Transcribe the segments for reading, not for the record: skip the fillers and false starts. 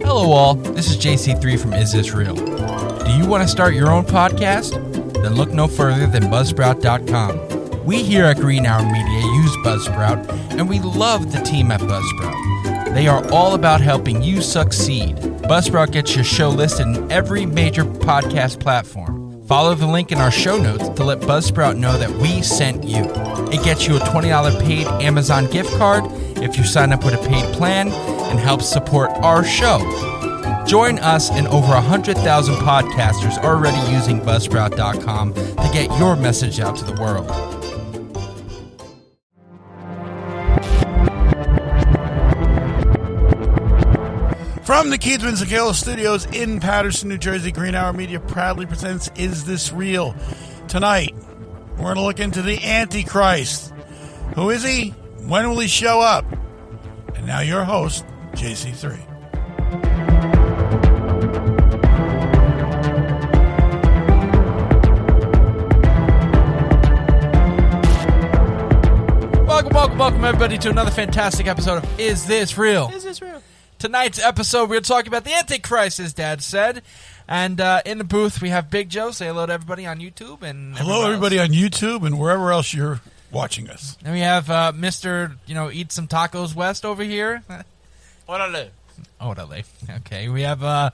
Hello all, this is JC3 from Is This Real? Do you want to start your own podcast? Then look no further than Buzzsprout.com. We here at Green Hour Media use Buzzsprout, and we love the team at Buzzsprout. They are all about helping you succeed. Buzzsprout gets your show listed in every major podcast platform. Follow the link in our show notes to let Buzzsprout know that we sent you. It gets you a $20 paid Amazon gift card if you sign up with a paid plan and helps support our show. Join us and over 100,000 podcasters already using Buzzsprout.com to get your message out to the world. From the Keith Vincent Studios in Patterson, New Jersey, Green Hour Media proudly presents Is This Real? Tonight, we're going to look into the Antichrist. Who is he? When will he show up? And now your host, JC3. Welcome everybody to another fantastic episode of Is This Real? Is this real? Tonight's episode, we're talking about the Antichrist, as Dad said. And in the booth, we have Big Joe. Say hello to everybody on YouTube. And hello, everybody on YouTube and wherever else you're watching us. And we have Mr. Eat Some Tacos West over here. Orale. Orale. Okay. We have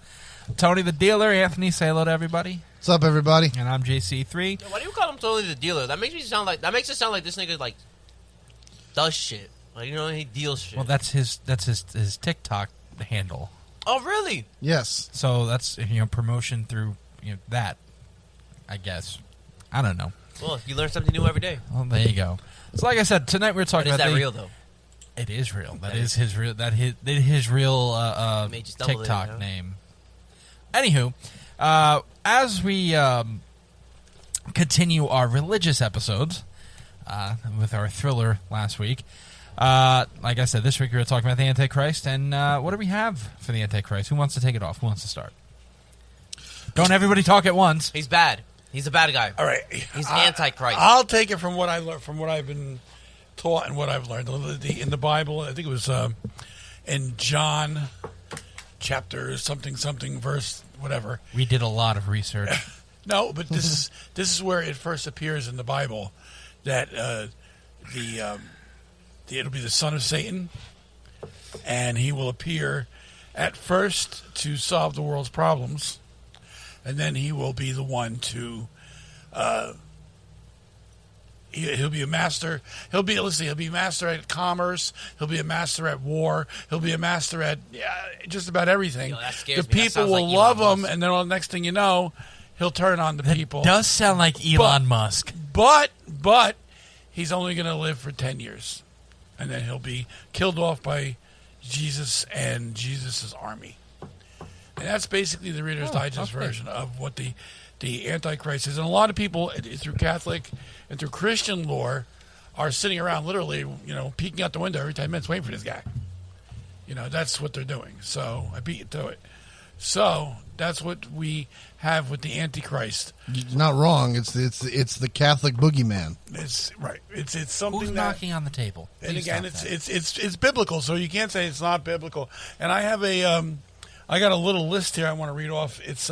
Tony the Dealer. Anthony, say hello to everybody. What's up, everybody? And I'm JC3. Why do you call him Tony the Dealer? That makes it sound like this nigga does shit. He deals shit. Well, that's his TikTok handle. Oh, really? Yes. So that's promotion through that, I guess. I don't know. Well, you learn something new every day. Well, there you go. So, like I said, tonight we're talking but about. Is that real though? It is real. That is his real. His real TikTok name. Anywho, as we continue our religious episodes with our thriller last week. Like I said, this week we were talking about the Antichrist, and what do we have for the Antichrist? Who wants to take it off? Who wants to start? Don't everybody talk at once. He's bad. He's a bad guy. All right. He's an Antichrist. I'll take it from what I learned, from what I've been taught and what I've learned in the Bible. I think it was in John chapter something verse whatever. We did a lot of research. No, but this is where it first appears in the Bible that it'll be the son of Satan, and he will appear at first to solve the world's problems, and then he will be the one to he'll be a master. He'll be a master at commerce. He'll be a master at war. He'll be a master at just about everything. That scares the me. people will love him, and then the next thing you know, he'll turn on the people. Does sound like Elon Musk. But he's only going to live for 10 years. And then he'll be killed off by Jesus and Jesus' army. And that's basically the Reader's Digest version of what the Antichrist is. And a lot of people, through Catholic and through Christian lore, are sitting around literally, peeking out the window every 10 minutes waiting for this guy. That's what they're doing. So I beat you to it. So that's what we have with the Antichrist. You're not wrong. It's the Catholic boogeyman. It's right. It's something Who's knocking on the table. And again, it's biblical, so you can't say it's not biblical. And I have I got a little list here I want to read off. It's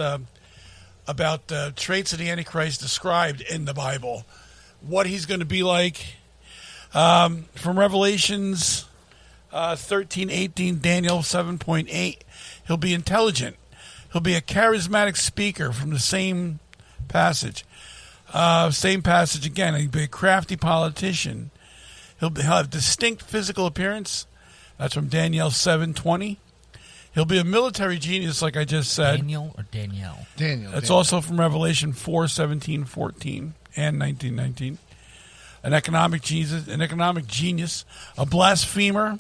about the traits of the Antichrist described in the Bible, what he's going to be like. From Revelations 13:18, Daniel 7:8. He'll be intelligent. He'll be a charismatic speaker from the same passage. Again. He'll be a crafty politician. He'll have distinct physical appearance. That's from Daniel 7:20. He'll be a military genius, like I just said. Daniel or Danielle? Daniel. That's also from Revelation 4:17-14 and 19:19. An economic genius, a blasphemer.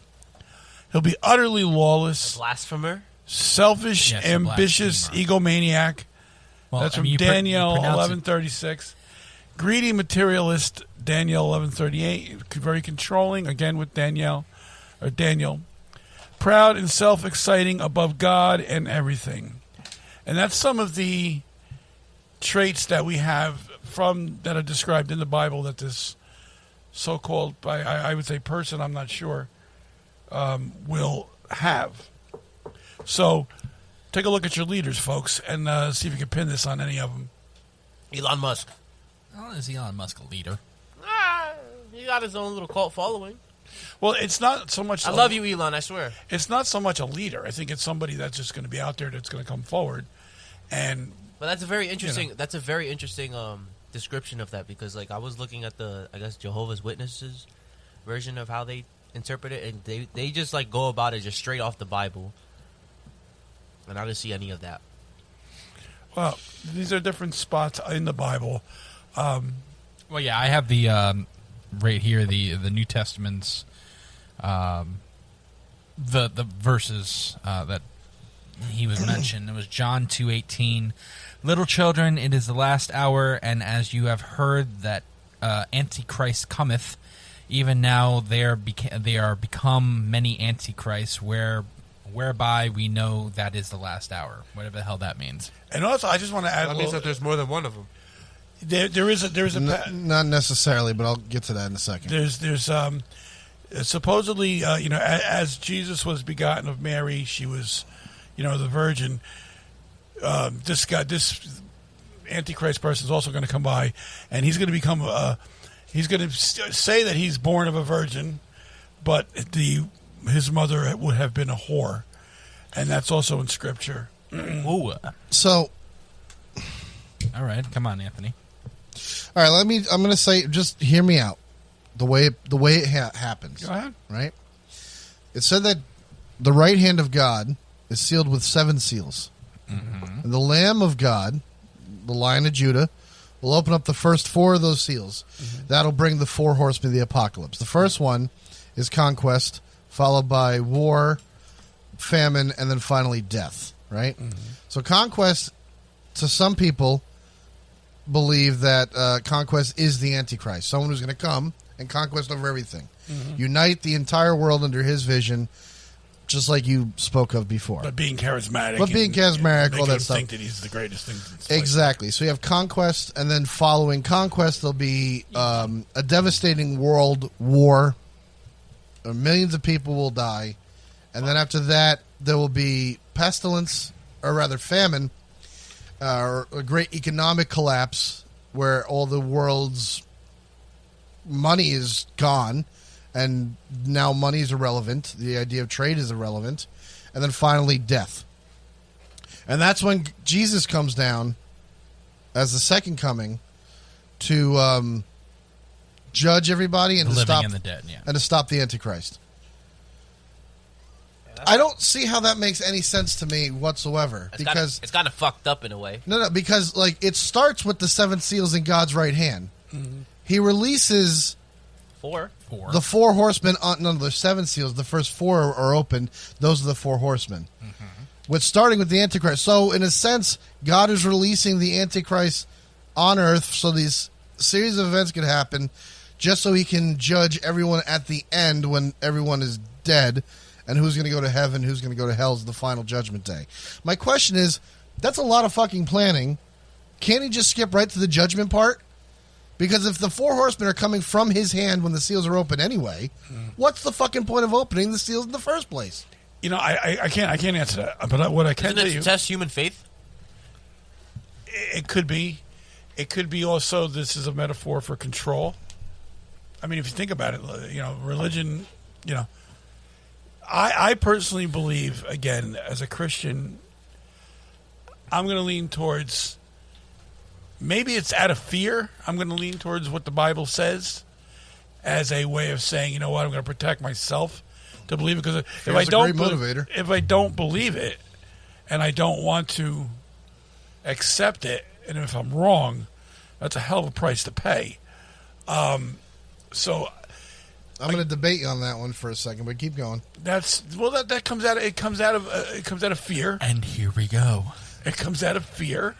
He'll be utterly lawless. A blasphemer? Selfish, Yes, ambitious, egomaniac. Well, That's from Daniel 11:36. Greedy materialist, Daniel 11:38. Very controlling, again with Daniel. Proud and self-exciting, above God and everything. And that's some of the traits that we have that are described in the Bible that this so-called, I would say person, I'm not sure, will have. So take a look at your leaders, folks, and see if you can pin this on any of them. Elon Musk. Oh, is Elon Musk a leader? He got his own little cult following. Well, it's not so much... I love you, Elon, I swear. It's not so much a leader. I think it's somebody that's just going to be out there that's going to come forward. And... But that's a very interesting... That's a very interesting description of that, because like I was looking at the, I guess, Jehovah's Witnesses version of how they interpret it, and they just like go about it just straight off the Bible. And I didn't see any of that. Well, these are different spots in the Bible. Well, yeah, I have the right here the New Testament's the verses that he was mentioned. It was John 2:18. Little children, it is the last hour, and as you have heard that Antichrist cometh, even now they are become many antichrists, whereby we know that is the last hour. Whatever the hell that means. And also, I just want to add... That means that there's more than one of them. There is a not necessarily, but I'll get to that in a second. There's supposedly as Jesus was begotten of Mary, she was the virgin. This Antichrist person is also going to come by, and he's going to become he's going to say that he's born of a virgin, but his mother would have been a whore, and that's also in Scripture. Ooh. So, all right, come on, Anthony. All right, I'm going to say, just hear me out. The way it happens. Go ahead. Right? It said that the right hand of God is sealed with 7 seals. Mm-hmm. And the Lamb of God, the Lion of Judah, will open up the first 4 of those seals. Mm-hmm. That'll bring the 4 horsemen of the apocalypse. The first one is conquest, followed by war, famine, and then finally death. Right? Mm-hmm. So conquest, to some people, believe that conquest is the Antichrist, someone who's going to come and conquest over everything, unite the entire world under his vision, just like you spoke of before. But being charismatic, all that stuff. Think that he's the greatest thing. Exactly. So you have conquest, and then following conquest, there'll be a devastating world war. Millions of people will die, and then after that, there will be pestilence, or rather famine. Or a great economic collapse where all the world's money is gone, and now money is irrelevant. The idea of trade is irrelevant. And then finally, death. And that's when Jesus comes down as the second coming to judge everybody and the to living stop and the dead, yeah. and to stop the Antichrist. I don't see how that makes any sense to me whatsoever. Because it's kind of fucked up in a way. No, because like it starts with the 7 seals in God's right hand. Mm-hmm. He releases 4. the 4 horsemen. No, there's 7 seals. The first 4 are opened. Those are the 4 horsemen. Mm-hmm. Starting with the Antichrist. So in a sense, God is releasing the Antichrist on earth so these series of events can happen just so he can judge everyone at the end when everyone is dead. And who's going to go to heaven, who's going to go to hell is the final judgment day. My question is, that's a lot of fucking planning. Can't he just skip right to the judgment part? Because if the 4 horsemen are coming from his hand when the seals are open anyway, what's the fucking point of opening the seals in the first place? I can't answer that. But what I can tell you, test human faith. It could be. It could be also this is a metaphor for control. I mean, if you think about it, religion, I personally believe, again, as a Christian, I'm going to lean towards, maybe it's out of fear, I'm going to lean towards what the Bible says as a way of saying, you know what, I'm going to protect myself to believe it. Because if I don't believe it and I don't want to accept it, and if I'm wrong, that's a hell of a price to pay. So I'm going to debate you on that one for a second, but keep going. That comes out of fear. And here we go. It comes out of fear.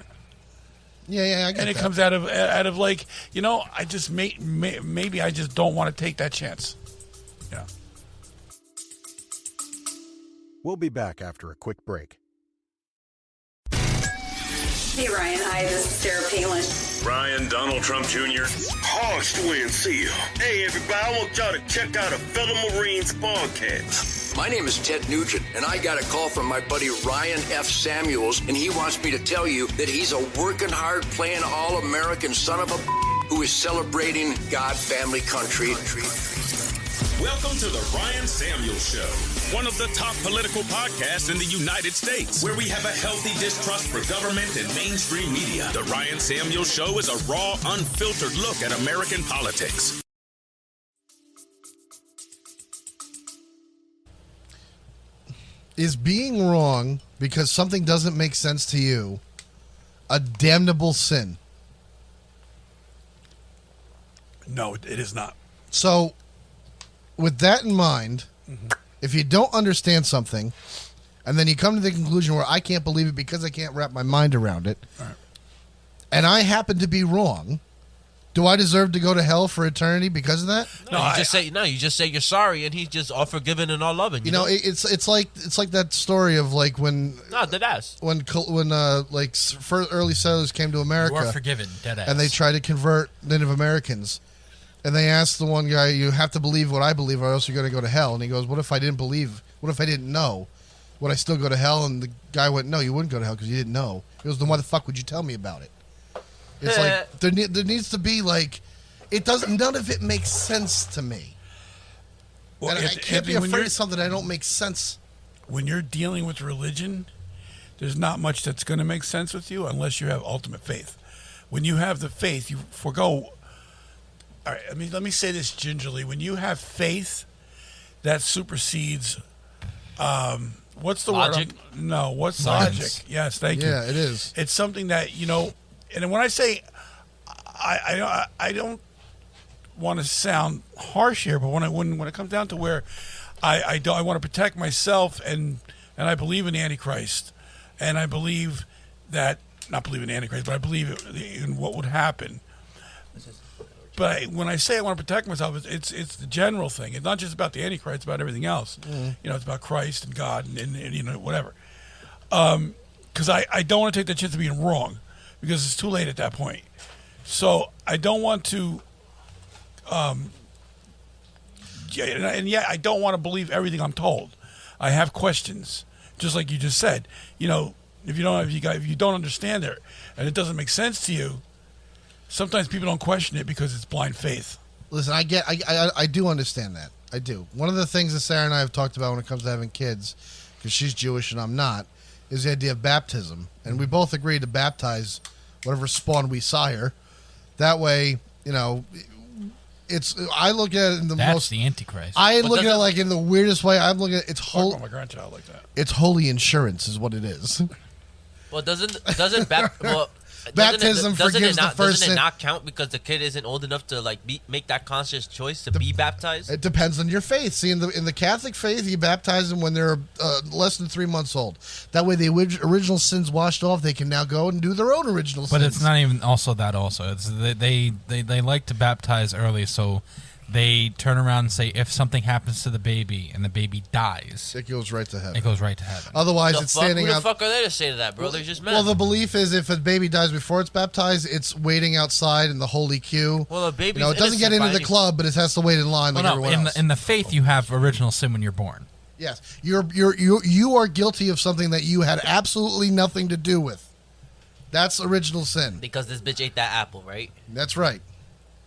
Yeah, I get and it that. comes out of like, I just maybe I just don't want to take that chance. Yeah. We'll be back after a quick break. Hey, Ryan. Hi, this is Sarah Palin. Ryan, Donald Trump Jr. Hogs to win, see you. Hey, everybody, I want y'all to check out a fellow Marines podcast. My name is Ted Nugent, and I got a call from my buddy Ryan F. Samuels, and he wants me to tell you that he's a working hard, playing all-American son of a who is celebrating God, family, country. Welcome to the Ryan Samuels Show, one of the top political podcasts in the United States, where we have a healthy distrust for government and mainstream media. The Ryan Samuels Show is a raw, unfiltered look at American politics. Is being wrong because something doesn't make sense to you a damnable sin? No, it is not. So, with that in mind, if you don't understand something, and then you come to the conclusion where I can't believe it because I can't wrap my mind around it, and I happen to be wrong, do I deserve to go to hell for eternity because of that? No, you just say you're sorry, and he's just all forgiven and all loving. You know, it's like that story of like when early settlers came to America, You are forgiven, dead ass. and they tried to convert Native Americans, and they asked the one guy, "You have to believe what I believe, or else you're going to go to hell." And he goes, "What if I didn't believe? What if I didn't know? Would I still go to hell?" And the guy went, "No, you wouldn't go to hell because you didn't know." He goes, "Then why the fuck would you tell me about it?" It's like there needs to be like it doesn't. None of it makes sense to me. Well, and I can't be afraid of something that don't make sense. When you're dealing with religion, there's not much that's going to make sense with you unless you have ultimate faith. When you have the faith, you forego. All right, I mean, let me say this gingerly. When you have faith, that supersedes. What's the Logic? word? No, what's Science. logic? Yes, thank you. Yeah, it is. It's something that, you know, and when I say, I don't want to sound harsh here, but when it comes down to where I want to protect myself and I believe in Antichrist, and I believe that, not believe in Antichrist, but I believe in what would happen. But when I say I want to protect myself, it's the general thing. It's not just about the Antichrist; it's about everything else. You know, it's about Christ and God and you know, whatever. Because I don't want to take the chance of being wrong, because it's too late at that point. So I don't want to. And yet I don't want to believe everything I'm told. I have questions, just like you just said. You know, if you don't understand it and it doesn't make sense to you. Sometimes people don't question it because it's blind faith. Listen, I do understand that. I do. One of the things that Sarah and I have talked about when it comes to having kids, because she's Jewish and I'm not, is the idea of baptism. And we both agreed to baptize whatever spawn we sire. That way, you know, I look at it in That's the Antichrist. I look at it like in the weirdest way. I'm looking at it's Talk about my grandchild like that. It's holy insurance is what it is. Well, doesn't baptism forgives the first Doesn't sin. it not count because the kid isn't old enough to like make that conscious choice to be baptized? It depends on your faith. See, in the Catholic faith, you baptize them when they're less than 3 months old. That way, the original sins washed off. They can now go and do their own original sins. But it's not even also that. Also, it's they like to baptize early, so they turn around and say if something happens to the baby and the baby dies, it goes right to heaven. It goes right to heaven. Otherwise, it's standing out. Who the fuck are they to say to that, bro? They're just men. Well, the belief is if a baby dies before it's baptized, it's waiting outside in the holy queue. Well, a baby's it doesn't get into the club, but it has to wait in line like everyone else. In the faith, you have original sin when you're born. Yes, you are guilty of something that you had absolutely nothing to do with. That's original sin. Because this bitch ate that apple, right? That's right.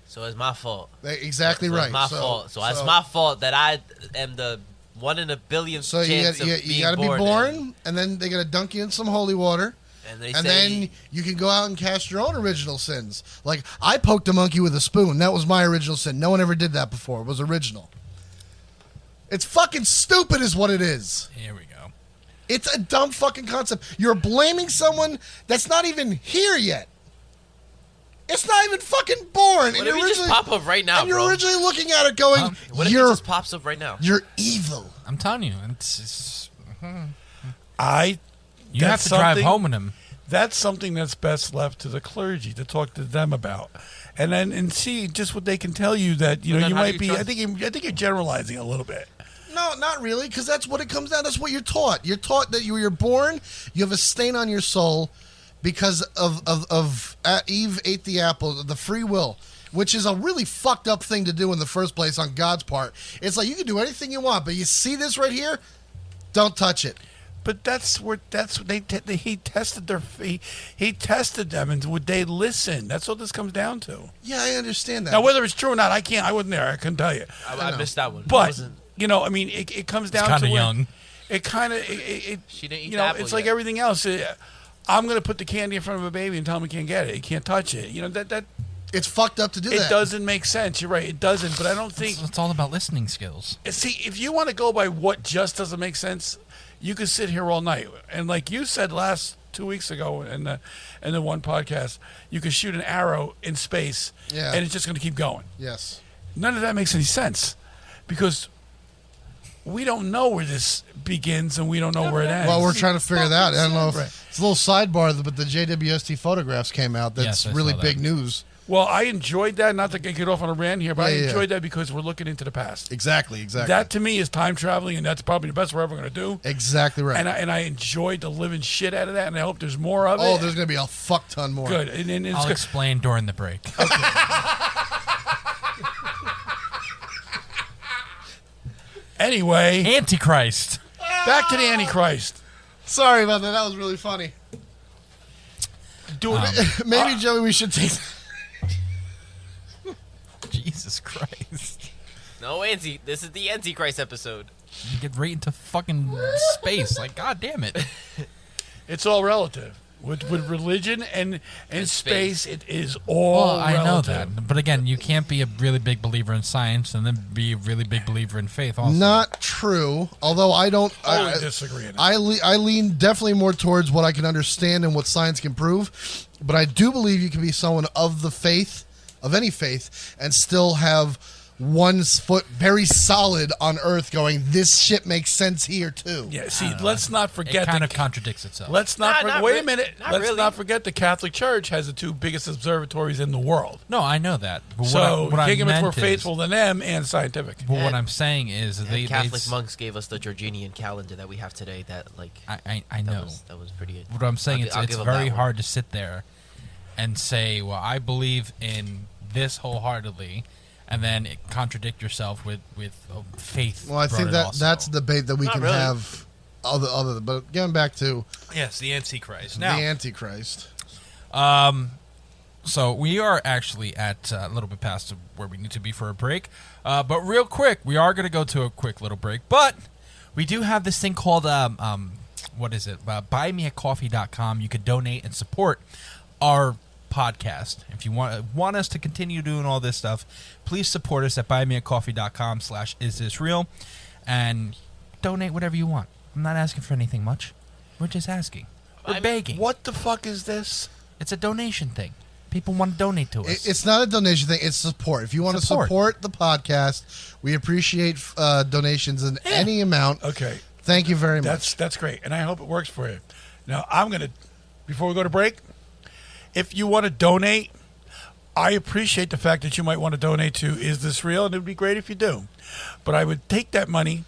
So it's my fault. Exactly so right. It's my fault. So it's my fault that I am the 1 in a billion chance of being born. You got to be born, and then they got to dunk you in some holy water. And then you can go out and cast your own original sins. Like, I poked a monkey with a spoon. That was my original sin. No one ever did that before. It was original. It's fucking stupid is what it is. Here we go. It's a dumb fucking concept. You're blaming someone that's not even here yet. It's not even fucking born. What if it just pop up right now, and you're bro? originally looking at it going, what if it just pops up right now? You're evil. I'm telling you. It's You have to drive home with him. That's something that's best left to the clergy to talk to them about, and see just what they can tell you. That you might be. I think you're generalizing a little bit. No, not really, because that's what it comes down. That's what you're taught. You're taught that you're born. You have a stain on your soul because of Eve ate the apple, the free will. which is a really fucked up thing to do in the first place on God's part. It's like you can do anything you want, but you see this right here, don't touch it. But he tested he tested them, and would they listen? That's what this comes down to. Yeah, I understand that. Now, whether it's true or not, I wasn't there. I couldn't tell you. I missed that one. But I mean, it comes down to kind of young. It kind of she didn't eat the apple it's like yet. everything else. I'm going to put the candy in front of a baby and tell him he can't get it. He can't touch it. That it's fucked up to do that. It doesn't make sense. You're right. It doesn't. But I don't think It's all about listening skills. See, if you want to go by what just doesn't make sense, you could sit here all night. And like you said 2 weeks ago in the one podcast, you could shoot an arrow in space, and it's just going to keep going. Yes. None of that makes any sense because we don't know where this begins and we don't know where it ends. Well, we're trying to figure that out. I don't know if Right. it's a little sidebar, but the JWST photographs came out. That's Yes, I really saw that. big news. Well, I enjoyed that. Not to get off on a rant here, but I Yeah. enjoyed that because we're looking into the past. Exactly. That to me is time traveling, and that's probably the best we're ever going to do. Exactly right. And I enjoyed the living shit out of that, and I hope there's more of it. Oh, there's going to be a fuck ton more. Good. And it's I'll good. explain during the break. Anyway, Antichrist. back to the Antichrist. Sorry about that. That was really funny. Maybe, Joey, we should take... Jesus Christ. No, this is the Antichrist episode. You get right into fucking space. Like, God damn it. It's all relative. With religion and space, it is all Well, I relative. know that. But again, you can't be a really big believer in science and then be a really big believer in faith also. Not true. Although I don't... Totally disagree on that. I lean definitely more towards what I can understand and what science can prove. But I do believe you can be someone of the faith, of any faith, and still have one's foot very solid on earth going, this shit makes sense here too. Yeah, see, let's not forget... It kind of contradicts itself. Let's not Nah, forget... not Wait re- a minute. not Let's really. not forget the Catholic Church has the two biggest observatories in the world. No, I know that. But So, what I Kingdom is meant more is- faithful than them and scientific. But what I'm saying is And they Catholic monks gave us the Georginian calendar that we have today. That I that know. was pretty. What I'm saying I'll it's give 'em very that one. hard to sit there and say, well, I believe in this wholeheartedly, and then contradict yourself with faith. Well, I think that's a debate that we Not can really. have other. But getting back to Yes, the Antichrist. the Antichrist. So we are actually at a little bit past where we need to be for a break. But real quick, we are going to go to a quick little break. But we do have this thing called, what is it? BuyMeACoffee.com. You could donate and support our podcast. If you want us to continue doing all this stuff, please support us at BuyMeACoffee.com/isthisreal and donate whatever you want. I'm not asking for anything much. We're just asking. We're begging. What the fuck is this? It's a donation thing. People want to donate to us. It's not a donation thing. It's support. If you want to support the podcast, we appreciate donations in any amount. Okay. Thank you very much. That's great, and I hope it works for you. Now, I'm going to, before we go to break, if you want to donate, I appreciate the fact that you might want to donate to Is This Real, and it would be great if you do. But I would take that money,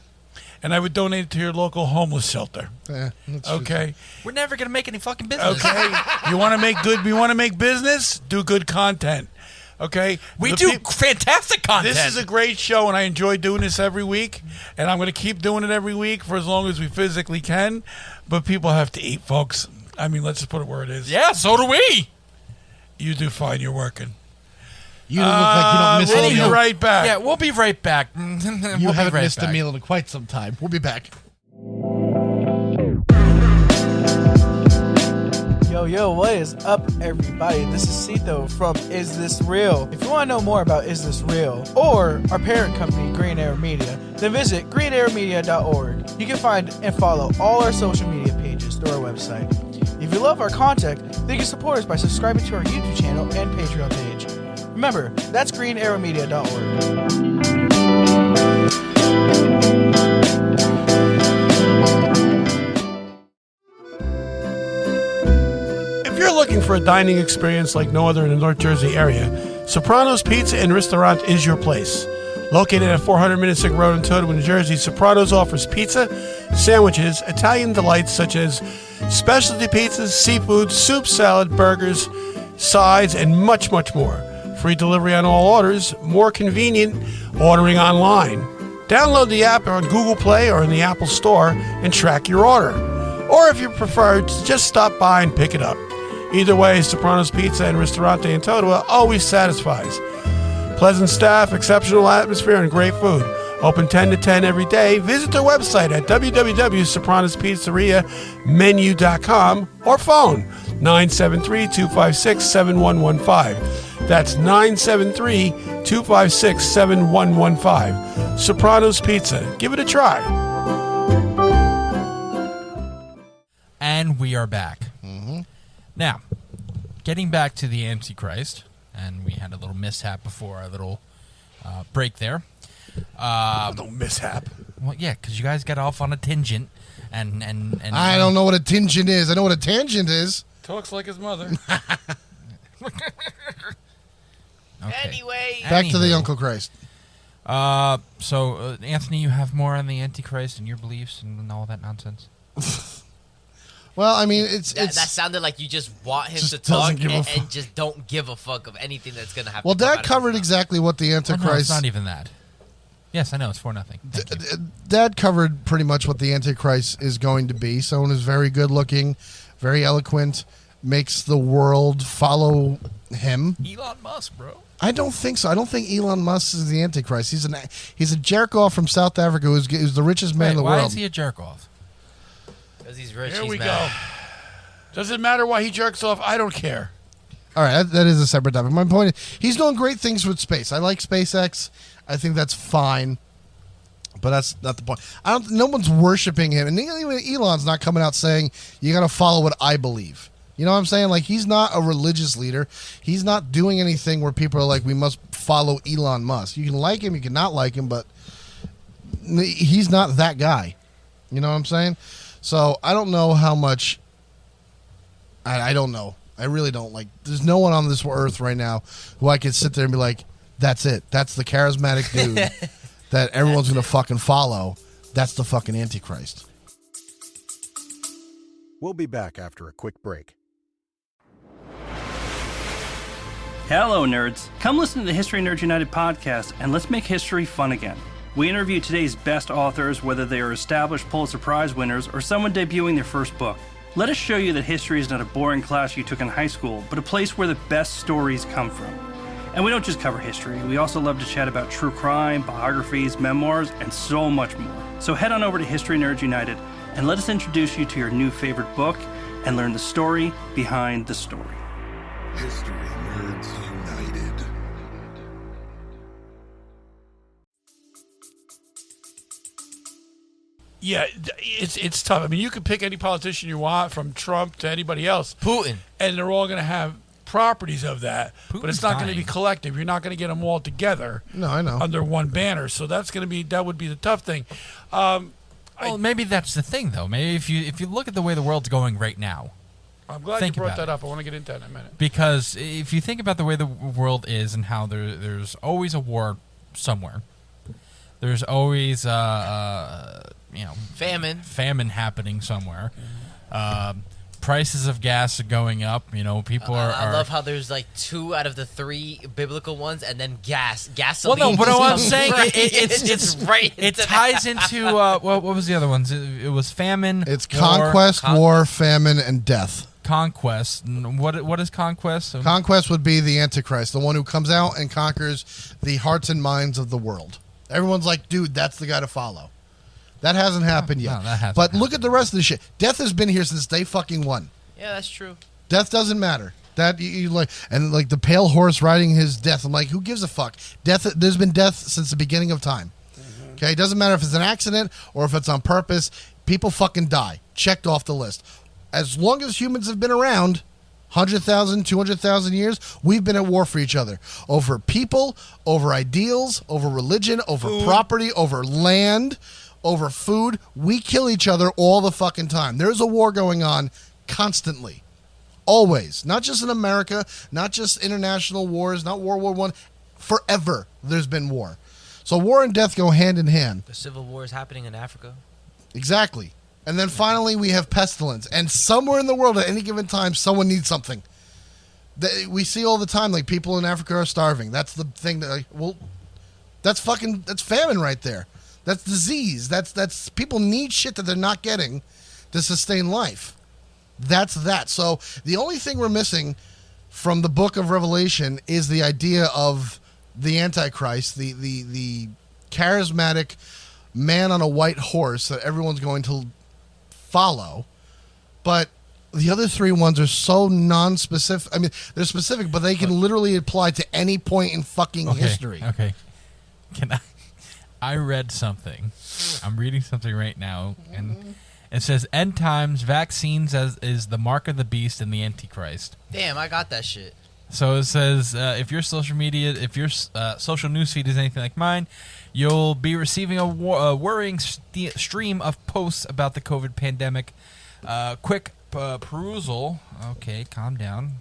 and I would donate it to your local homeless shelter. Yeah, that's Okay? We're never going to make any fucking business. Okay? You want to make good, we want to make business? Do good content. Okay? We The do peop- fantastic content. This is a great show, and I enjoy doing this every week, and I'm going to keep doing it every week for as long as we physically can. But people have to eat, folks. I mean, let's just put it where it is. Yeah, so do we. You do fine. You're working. You don't look like you don't miss We'll a be meal. right back. Yeah, we'll be right back. You We'll haven't be right missed back. a meal in quite some time. We'll be back. Yo, what is up, everybody? This is Cito from Is This Real? If you want to know more about Is This Real or our parent company, Green Arrow Media, then visit greenarrowmedia.org. You can find and follow all our social media pages through our website. If you love our content, then you can support us by subscribing to our YouTube channel and Patreon page. Remember, that's greenarrowmedia.org. If you're looking for a dining experience like no other in the North Jersey area, Soprano's Pizza and Restaurant is your place. Located at 400 Minnesink Road in Totewa, New Jersey, Soprano's offers pizza, sandwiches, Italian delights such as specialty pizzas, seafood, soup, salad, burgers, sides, and much, much more. Free delivery on all orders, more convenient ordering online. Download the app on Google Play or in the Apple Store and track your order. Or if you prefer, just stop by and pick it up. Either way, Soprano's Pizza and Ristorante in Totowa always satisfies. Pleasant staff, exceptional atmosphere, and great food. Open 10 to 10 every day. Visit their website at www.sopranospizzeriamenu.com or phone 973-256-7115. That's 973-256-7115. Soprano's Pizza. Give it a try. And we are back. Now, getting back to the Antichrist, and we had a little mishap before our little break there. No mishap. Well, yeah, because you guys got off on a tangent, and I don't know what a tangent is. I know what a tangent is. Talks like his mother. Okay. Anyway. Back to the Uncle Christ. So, Anthony, you have more on the Antichrist and your beliefs and all that nonsense? Well, I mean, that sounded like you just want him Just to talk doesn't give a and just don't give a fuck of anything that's going to happen. Well, Dad covered exactly what the Oh, Antichrist... no, it's not even that. Yes, I know, it's 4-0. Dad covered pretty much what the Antichrist is going to be. Someone who's very good looking, very eloquent, makes the world follow him. Elon Musk, bro. I don't think so. I don't think Elon Musk is the Antichrist. He's a jerk-off from South Africa who's the richest man in the world. Why is he a jerk-off? Because he's rich. Here he's we mad. go. Does it matter why he jerks off? I don't care. All right, that is a separate topic. My point is, he's doing great things with space. I like SpaceX. I think that's fine, but that's not the point. No one's worshiping him, and even Elon's not coming out saying you got to follow what I believe. You know what I'm saying? Like, he's not a religious leader. He's not doing anything where people are like, we must follow Elon Musk. You can like him, you can not like him, but he's not that guy. You know what I'm saying? So I don't know how much. I don't know. I really don't. Like, there's no one on this earth right now who I could sit there and be like, that's it. That's the charismatic dude that everyone's going to fucking follow. That's the fucking Antichrist. We'll be back after a quick break. Hello, nerds. Come listen to the History Nerds United podcast, and let's make history fun again. We interview today's best authors, whether they are established Pulitzer Prize winners or someone debuting their first book. Let us show you that history is not a boring class you took in high school, but a place where the best stories come from. And we don't just cover history, we also love to chat about true crime, biographies, memoirs, and so much more. So head on over to History Nerds United and let us introduce you to your new favorite book and learn the story behind the story. History Nerds United. Yeah, it's tough. I mean, you could pick any politician you want, from Trump to anybody else. Putin. And they're all going to have properties of that. But it's Putin's not going to dying. be collective. You're not going to get them all together. No, I know. Under one banner. So that would be the tough thing. Well, maybe that's the thing, though. Maybe if you look at the way the world's going right now, I'm glad you brought that up. I want to get into that in a minute. because if you think about the way the world is and how there's always a war somewhere, there's always famine happening somewhere. Prices of gas are going up. People are. I love how there's like 2 out of the 3 biblical ones, and then gasoline. Well, no, but what I'm saying, right. it ties into what was the other ones? It was famine. It's conquest, war, famine, and death. Conquest. What is conquest? Conquest would be the Antichrist, the one who comes out and conquers the hearts and minds of the world. Everyone's like, dude, that's the guy to follow. That hasn't happened yet. No, that hasn't but happened. look at the rest of the shit. Death has been here since day fucking one. Yeah, that's true. Death doesn't matter. That you like, and like the pale horse riding his death. I'm like, who gives a fuck? Death. There's been death since the beginning of time. Okay, it doesn't matter if it's an accident or if it's on purpose. People fucking die. Checked off the list. As long as humans have been around, 100,000, 200,000 years, we've been at war for each other. Over people, over ideals, over religion, over property, over land, over food. We kill each other all the fucking time. There's a war going on constantly. Always. Not just in America, not just international wars, not World War I. Forever there's been war. So war and death go hand in hand. The civil war is happening in Africa. Exactly. And then finally we have pestilence. And somewhere in the world at any given time, someone needs something. We see all the time, like, people in Africa are starving. That's the thing that, that's famine right there. That's disease. That's people need shit that they're not getting to sustain life. That's that. So the only thing we're missing from the book of Revelation is the idea of the Antichrist, the charismatic man on a white horse that everyone's going to follow. But the other three ones are so non-specific. I mean, they're specific, but they can literally apply to any point in fucking history. Okay. I read something. I'm reading something right now, and it says end times vaccines is the mark of the beast and the Antichrist. Damn, I got that shit. So it says if your social media, if your social newsfeed is anything like mine, you'll be receiving a worrying stream of posts about the COVID pandemic. Quick perusal. Okay, calm down.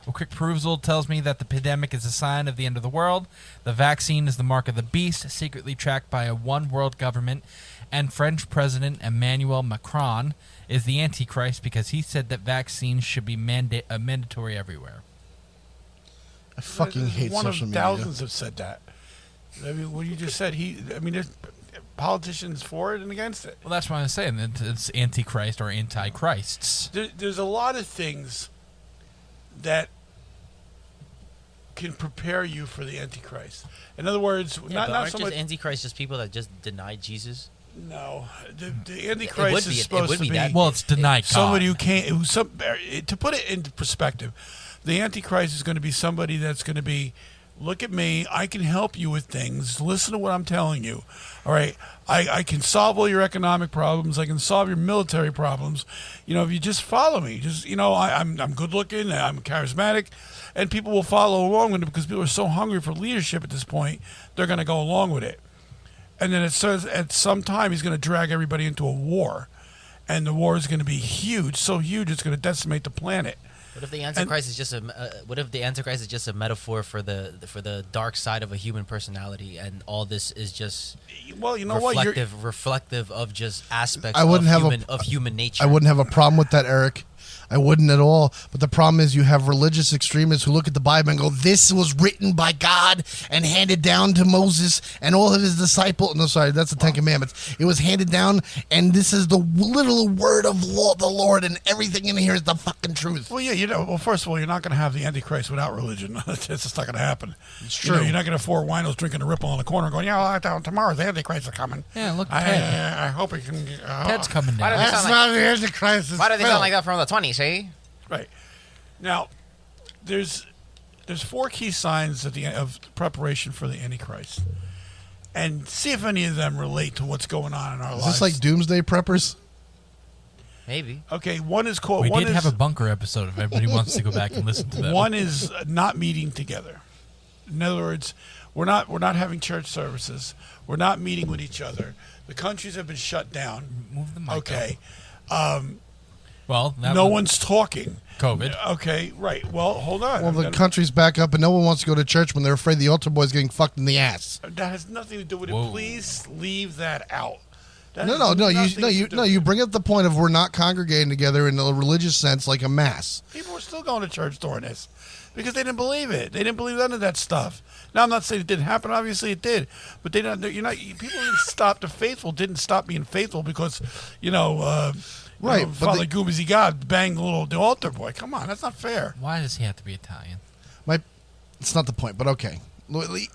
A quick perusal tells me that the pandemic is a sign of the end of the world. The vaccine is the mark of the beast, secretly tracked by a one-world government. And French President Emmanuel Macron is the Antichrist because he said that vaccines should be mandatory everywhere. I fucking hate social media. One of thousands have said that. I mean, what you just said, there's politicians for it and against it. Well, that's what I'm saying. It's Antichrist or Antichrists. There's a lot of things that can prepare you for the Antichrist. In other words, not aren't so just much Antichrist just people that just deny Jesus. No, the Antichrist is supposed to be well, it's denied somebody who can't. To put it into perspective, the Antichrist is going to be somebody that's going to be, look at me, I can help you with things. Listen to what I'm telling you. All right, I can solve all your economic problems. I can solve your military problems. If you just follow me, I'm good looking, I'm charismatic, and people will follow along with it because people are so hungry for leadership at this point. They're going to go along with it. And then it says at some time he's going to drag everybody into a war, and the war is going to be huge, so huge it's going to decimate the planet. What if the Antichrist is just a metaphor for the dark side of a human personality, and all this is just reflective of just aspects of human nature? I wouldn't have a problem with that, Eric. I wouldn't at all. But the problem is you have religious extremists who look at the Bible and go, this was written by God and handed down to Moses and all of his disciples. No, sorry, that's the Ten Commandments. It was handed down, and this is the literal word of the Lord, and everything in here is the fucking truth. Well, first of all, you're not going to have the Antichrist without religion. It's just not going to happen. It's true. You're not going to have four winos drinking a Ripple on the corner going, tomorrow the Antichrist is coming. Yeah, look, I hope he can... Ted's coming down. That's not the Antichrist. Why do they sound like that from the 20s, eh? Right. Now, there's four key signs of preparation for the Antichrist. And see if any of them relate to what's going on in our lives. Is this like Doomsday Preppers? Maybe. Okay, one is called... We did have a bunker episode if everybody wants to go back and listen to that. One is not meeting together. In other words, we're not having church services. We're not meeting with each other. The countries have been shut down. Move the mic Okay. Well, no one's talking. COVID. Okay, right. Well, hold on. Well, the country's back up, and no one wants to go to church when they're afraid the altar boy's getting fucked in the ass. That has nothing to do with it. Whoa. Please leave that out. That No. has nothing to do You bring up the point of we're not congregating together in a religious sense like a mass. People were still going to church during this because they didn't believe it. They didn't believe none of that stuff. Now, I'm not saying it didn't happen. Obviously, it did. But people didn't stop. The faithful didn't stop being faithful because, Right, but Father Goobazy God banged the altar boy. Come on, that's not fair. Why does he have to be Italian? It's not the point, but okay.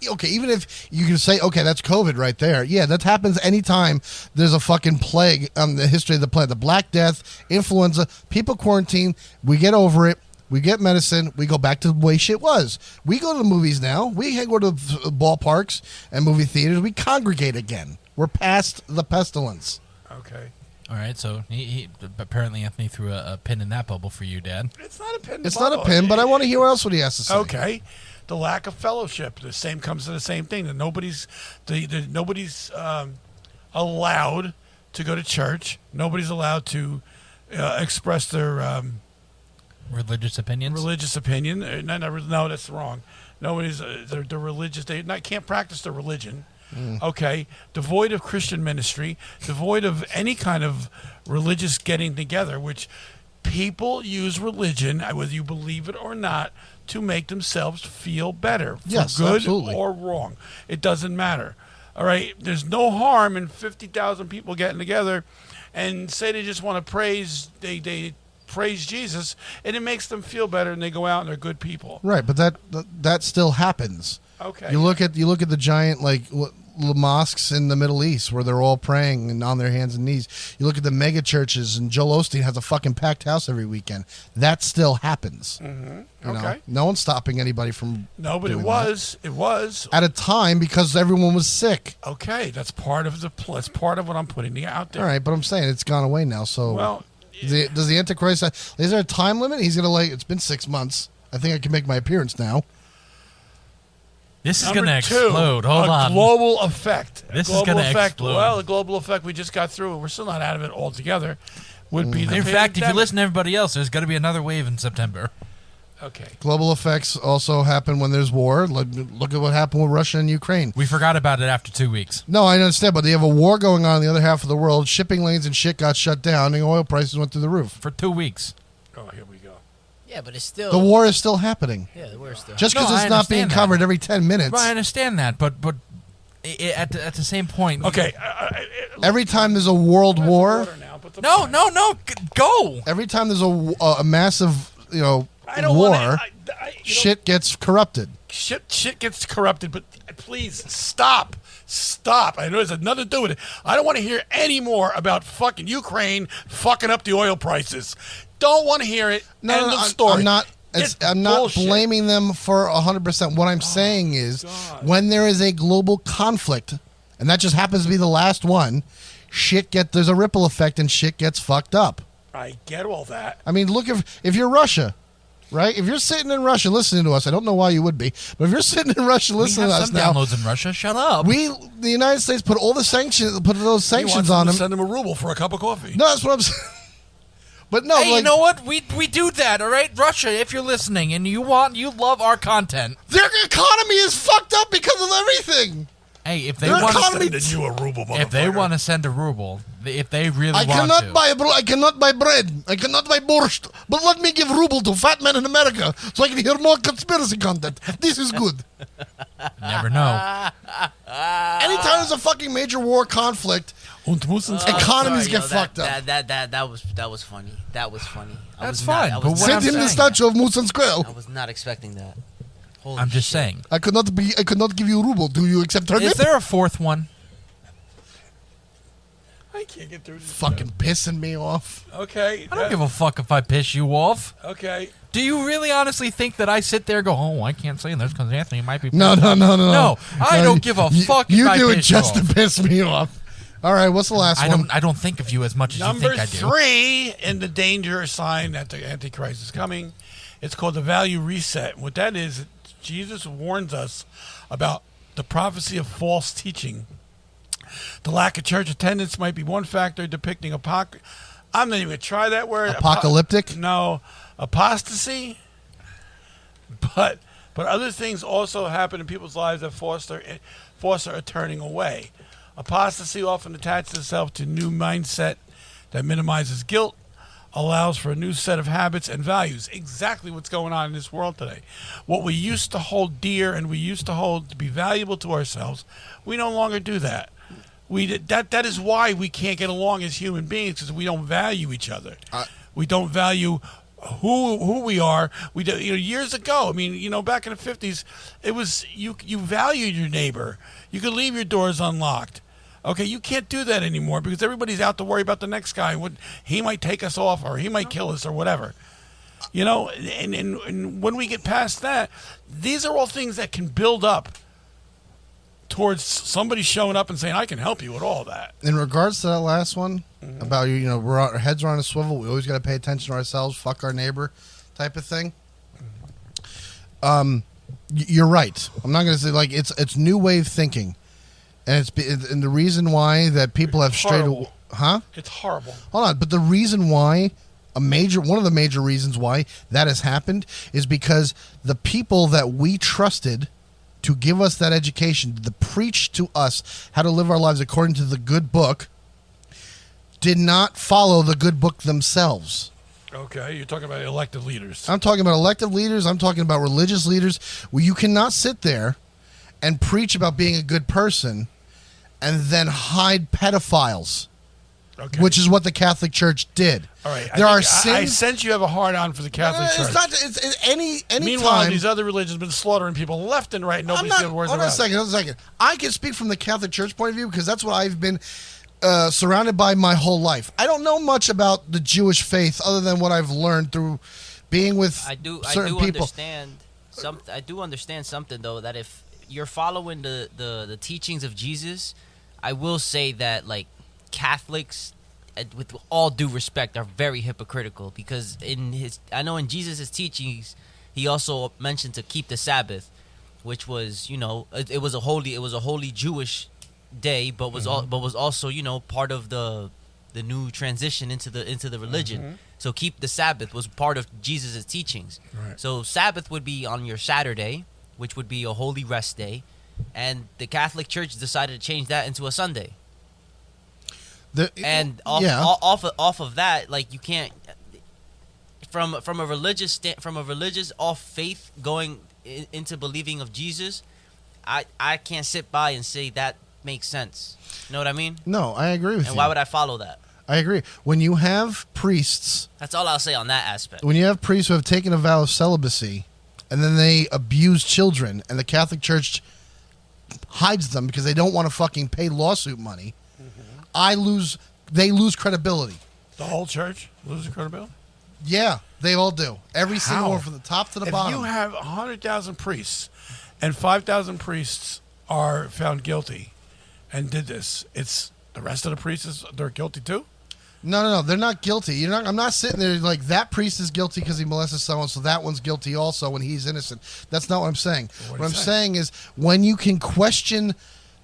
Okay, even if you can say, okay, that's COVID right there. Yeah, that happens anytime there's a fucking plague on the history of the planet. The Black Death, influenza, people quarantine, we get over it. We get medicine. We go back to the way shit was. We go to the movies now. We go to ballparks and movie theaters. We congregate again. We're past the pestilence. Okay. All right, so he apparently Anthony threw a pin in that bubble for you, Dad. It's not a pin. It's not a pin, but I want to hear what else he has to say. Okay. The lack of fellowship. The same comes to the same thing. That nobody's allowed to go to church. Nobody's allowed to express their religious opinions. Religious opinion. No, that's wrong. Nobody's they're religious. They can't practice their religion. Okay, devoid of Christian ministry, devoid of any kind of religious getting together, which People use religion, whether you believe it or not, to make themselves feel better. For good absolutely. or wrong. It doesn't matter. All right? There's no harm in 50,000 people getting together and say they just want to praise, they praise Jesus, and it makes them feel better, and they go out and they're good people. Right, but that still happens. Okay. You look at the giant mosques in the Middle East where they're all praying and on their hands and knees. You look at the mega churches, and Joel Osteen has a fucking packed house every weekend. That still happens. Mm-hmm. You know? Okay. No one's stopping anybody from. No, but doing it was at a time because everyone was sick. Okay, that's part of that's part of what I'm putting out there. All right, but I'm saying it's gone away now. So, well, does the Antichrist? Is there a time limit? He's gonna it's been 6 months. I think I can make my appearance now. This is going to explode. Hold a on. Global effect. This is going to explode. Well, the global effect we just got through, we're still not out of it altogether, would be the In fact, if you pandemic. listen to everybody else, there's going to be another wave in September. Okay. Global effects also happen when there's war. Look at what happened with Russia and Ukraine. We forgot about it after 2 weeks. No, I understand, but they have a war going on in the other half of the world. Shipping lanes and shit got shut down, and oil prices went through the roof. For 2 weeks. Oh, here we go. Yeah, but it's still... The war is still happening. Yeah, the war is still Just because No, I it's not being understand covered that. every 10 minutes. Well, I understand that, but at the same point... Okay. Every time there's a world war... No, go! Every time there's a massive, I don't war, wanna, shit gets corrupted. Shit gets corrupted, but please stop. I know there's nothing to do with it. I don't want to hear any more about fucking Ukraine fucking up the oil prices. Don't want to hear it. End of story. I'm not blaming them for 100%. What I'm saying is, when there is a global conflict, and that just happens to be the last one, there's a ripple effect and shit gets fucked up. I get all that. I mean, look, if you're Russia, right? If you're sitting in Russia listening to us, I don't know why you would be, but if you're sitting in Russia listening to us now, downloads in Russia. Shut up. the United States put those sanctions on them. Send them a ruble for a cup of coffee. No, that's what I'm saying. But no, hey, you know what? We do that, all right? Russia, if you're listening and you love our content. Their economy is fucked up because of everything. Hey, if they want to send you a ruble, if they want to send a ruble, if they really I cannot buy bread. I cannot buy borscht. But let me give ruble to fat men in America so I can hear more conspiracy content. This is good. Never know. Anytime there's a fucking major war conflict, economies get fucked up. That was funny. That was funny. That's fine. Send him the statue of Musan Square. I was not expecting that. Holy I'm just shit. saying. I could not give you a ruble. Do you accept her? Is there a fourth one? I can't get through this. Fucking pissing me off. Okay. I don't give a fuck if I piss you off. Okay. Do you really honestly think that I sit there and go, oh, I can't say this because Anthony might be... No. No, I don't give a fuck if I You do it piss just you to off. piss me off. All right, what's the last one? I don't think of you as much as Number you think I do. 3 in the danger sign that the Antichrist is coming. It's called the value reset. What that is, Jesus warns us about the prophecy of false teaching. The lack of church attendance might be one factor depicting I'm not even going to try that word. Apocalyptic? No. Apostasy. But other things also happen in people's lives that foster a turning away. Apostasy often attaches itself to a new mindset that minimizes guilt, allows for a new set of habits and values. Exactly what's going on in this world today. What we used to hold dear and we used to hold to be valuable to ourselves, we no longer do that. That is why we can't get along as human beings, because we don't value each other. We don't value who we are. We do, years ago. I mean, back in the 50s, it was you valued your neighbor. You could leave your doors unlocked. Okay, you can't do that anymore because everybody's out to worry about the next guy. What he might take us off, or he might kill us, or whatever. And when we get past that, these are all things that can build up towards somebody showing up and saying, I can help you with all that. In regards to that last one, about our heads are on a swivel, we always got to pay attention to ourselves, fuck our neighbor type of thing. You're right. I'm not going to say, it's new wave thinking. And and the reason why that people have strayed away. Huh? It's horrible. Hold on. But the reason why, one of the major reasons why that has happened is because the people that we trusted to give us that education, to preach to us how to live our lives according to the good book, did not follow the good book themselves. Okay, you're talking about elected leaders. I'm talking about elected leaders. I'm talking about religious leaders. Well, you cannot sit there and preach about being a good person and then hide pedophiles, which is what the Catholic Church did. All right, I sense you have a hard on for the Catholic Church. It's not. It's any Meanwhile, time, these other religions have been slaughtering people left and right. Nobody's got words Hold on a second. I can speak from the Catholic Church point of view because that's what I've been surrounded by my whole life. I don't know much about the Jewish faith other than what I've learned through being with certain people. I do understand something though, that if you're following the teachings of Jesus, I will say that like Catholics, with all due respect, are very hypocritical, because I know in Jesus' teachings he also mentioned to keep the Sabbath, which was, it was a holy Jewish day, but was also, part of the new transition into the religion. So keep the Sabbath was part of Jesus' teachings. Right. So Sabbath would be on your Saturday, which would be a holy rest day, and the Catholic Church decided to change that into a Sunday. Off of that, like, you can't, from a religious off faith going into believing of Jesus, I can't sit by and say that makes sense. You know what I mean? No, I agree with you. And why would I follow that? I agree. When you have priests, that's all I'll say on that aspect. When you have priests who have taken a vow of celibacy and then they abuse children, and the Catholic Church hides them because they don't want to fucking pay lawsuit money, they lose credibility. The whole church loses credibility? Yeah, they all do. Every single one, from the top to the bottom. If you have 100,000 priests and 5,000 priests are found guilty and did this, it's the rest of the priests, they're guilty too? No, they're not guilty. I'm not sitting there like that priest is guilty because he molested someone, so that one's guilty also when he's innocent. That's not what I'm saying. What I'm saying is, when you can question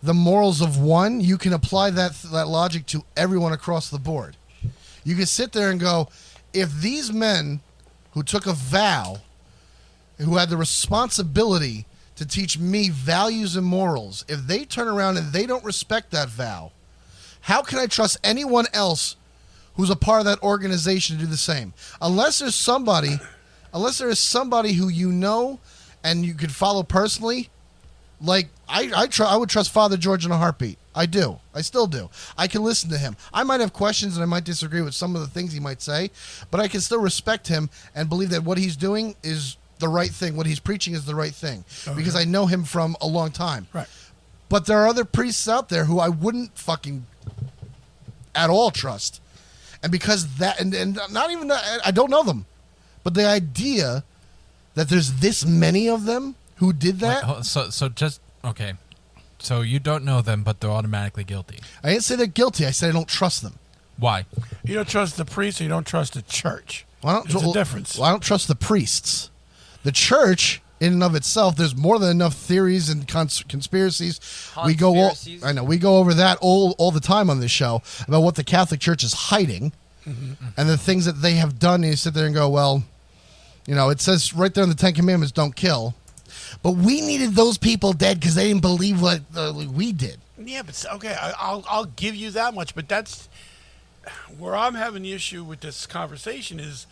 the morals of one, you can apply that logic to everyone across the board. You can sit there and go, if these men who took a vow, who had the responsibility to teach me values and morals, if they turn around and they don't respect that vow, how can I trust anyone else who's a part of that organization to do the same? Unless there is somebody who you know and you could follow personally, like I would trust Father George in a heartbeat. I do. I still do. I can listen to him. I might have questions and I might disagree with some of the things he might say, but I can still respect him and believe that what he's doing is the right thing. What he's preaching is the right thing, because I know him from a long time. Right. But there are other priests out there who I wouldn't fucking at all trust. And because that, and not even that, I don't know them, but the idea that there's this many of them who did that. Okay. So you don't know them, but they're automatically guilty. I didn't say they're guilty. I said I don't trust them. Why? You don't trust the priest, or you don't trust the church. There's a difference. Well, I don't trust the priests. The church, in and of itself, there's more than enough theories and conspiracies. We go over that all the time on this show about what the Catholic Church is hiding, and the things that they have done. And you sit there and go, well, it says right there in the Ten Commandments, don't kill. But we needed those people dead because they didn't believe what we did. Yeah, but okay, I'll give you that much. But that's where I'm having the issue with this conversation, is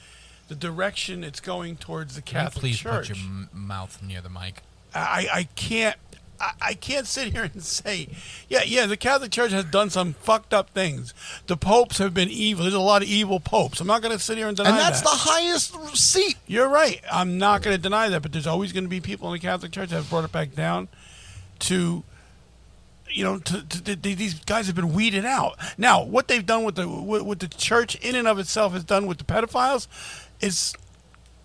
the direction it's going towards the Catholic Church. Please put your mouth near the mic. I can't sit here and say, yeah, the Catholic Church has done some fucked up things. The popes have been evil. There's a lot of evil popes. I'm not going to sit here and deny that. And that's the highest seat. You're right. I'm not going to deny that, but there's always going to be people in the Catholic Church that have brought it back down to, these guys have been weeded out. Now, what they've done with the church in and of itself has done with the pedophiles is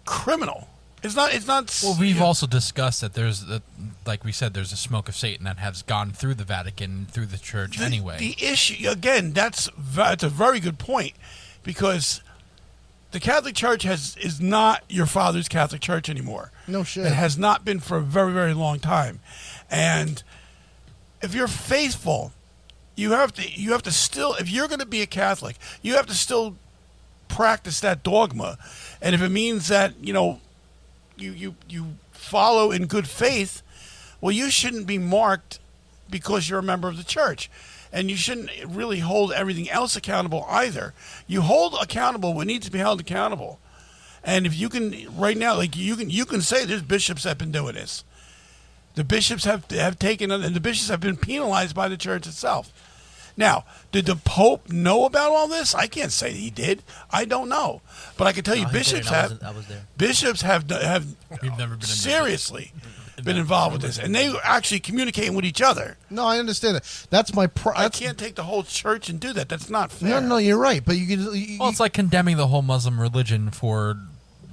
criminal. It's not. Well, we've also discussed that like we said, there's a smoke of Satan that has gone through the Vatican, through the church anyway. The issue, again, that's a very good point, because the Catholic Church is not your father's Catholic Church anymore. No shit. It has not been for a very, very long time. And if you're faithful, you have to still, if you're going to be a Catholic, you have to still practice that dogma. And if it means that, you follow in good faith, well, you shouldn't be marked because you're a member of the church. And you shouldn't really hold everything else accountable either. You hold accountable what needs to be held accountable. And if you can, right now, like you can say there's bishops that have been doing this. The bishops have taken, and the bishops have been penalized by the church itself. Now, did the Pope know about all this? I can't say he did. I don't know, but I can tell you, bishops have. I was there. Bishops have We've never been seriously been involved with this, and they were actually communicating with each other. No, I understand that. That's my. I can't take the whole church and do that. That's not fair. No, you're right. But you can. Well, it's like condemning the whole Muslim religion for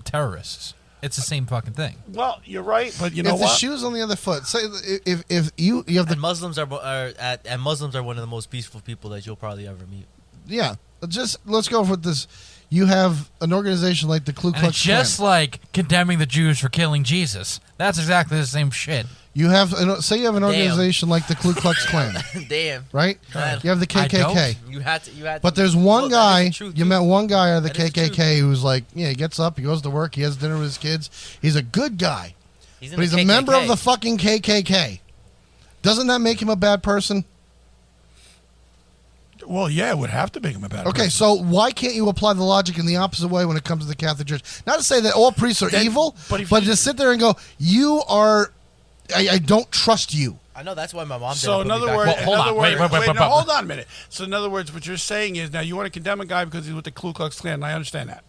terrorists. It's the same fucking thing. Well, you're right, but you know if what? the shoe's on the other foot, say if you have the and Muslims are one of the most peaceful people that you'll probably ever meet. Yeah, just let's go with this. You have an organization like the Ku Klux Klan. Just like condemning the Jews for killing Jesus. That's exactly the same shit. You have say you have an organization like the Ku Klux Klan. Damn. Right? You have the KKK. You had to. But there's one guy. You met one guy out of the That is KKK who's like, yeah, he gets up, he goes to work, he has dinner with his kids. He's a good guy. But he's a member of the fucking KKK. Doesn't that make him a bad person? Well, yeah, it would have to make him a bad Okay, person. so why can't you apply the logic in the opposite way when it comes to the Catholic Church? Not to say that all priests are evil, but just sit there and go, you are, I don't trust you. I know, that's why my mom So didn't in put me other back. words, Well, hold on. Wait. no, hold on a minute. So in other words, what you're saying is now you want to condemn a guy because he's with the Ku Klux Klan, and I understand that.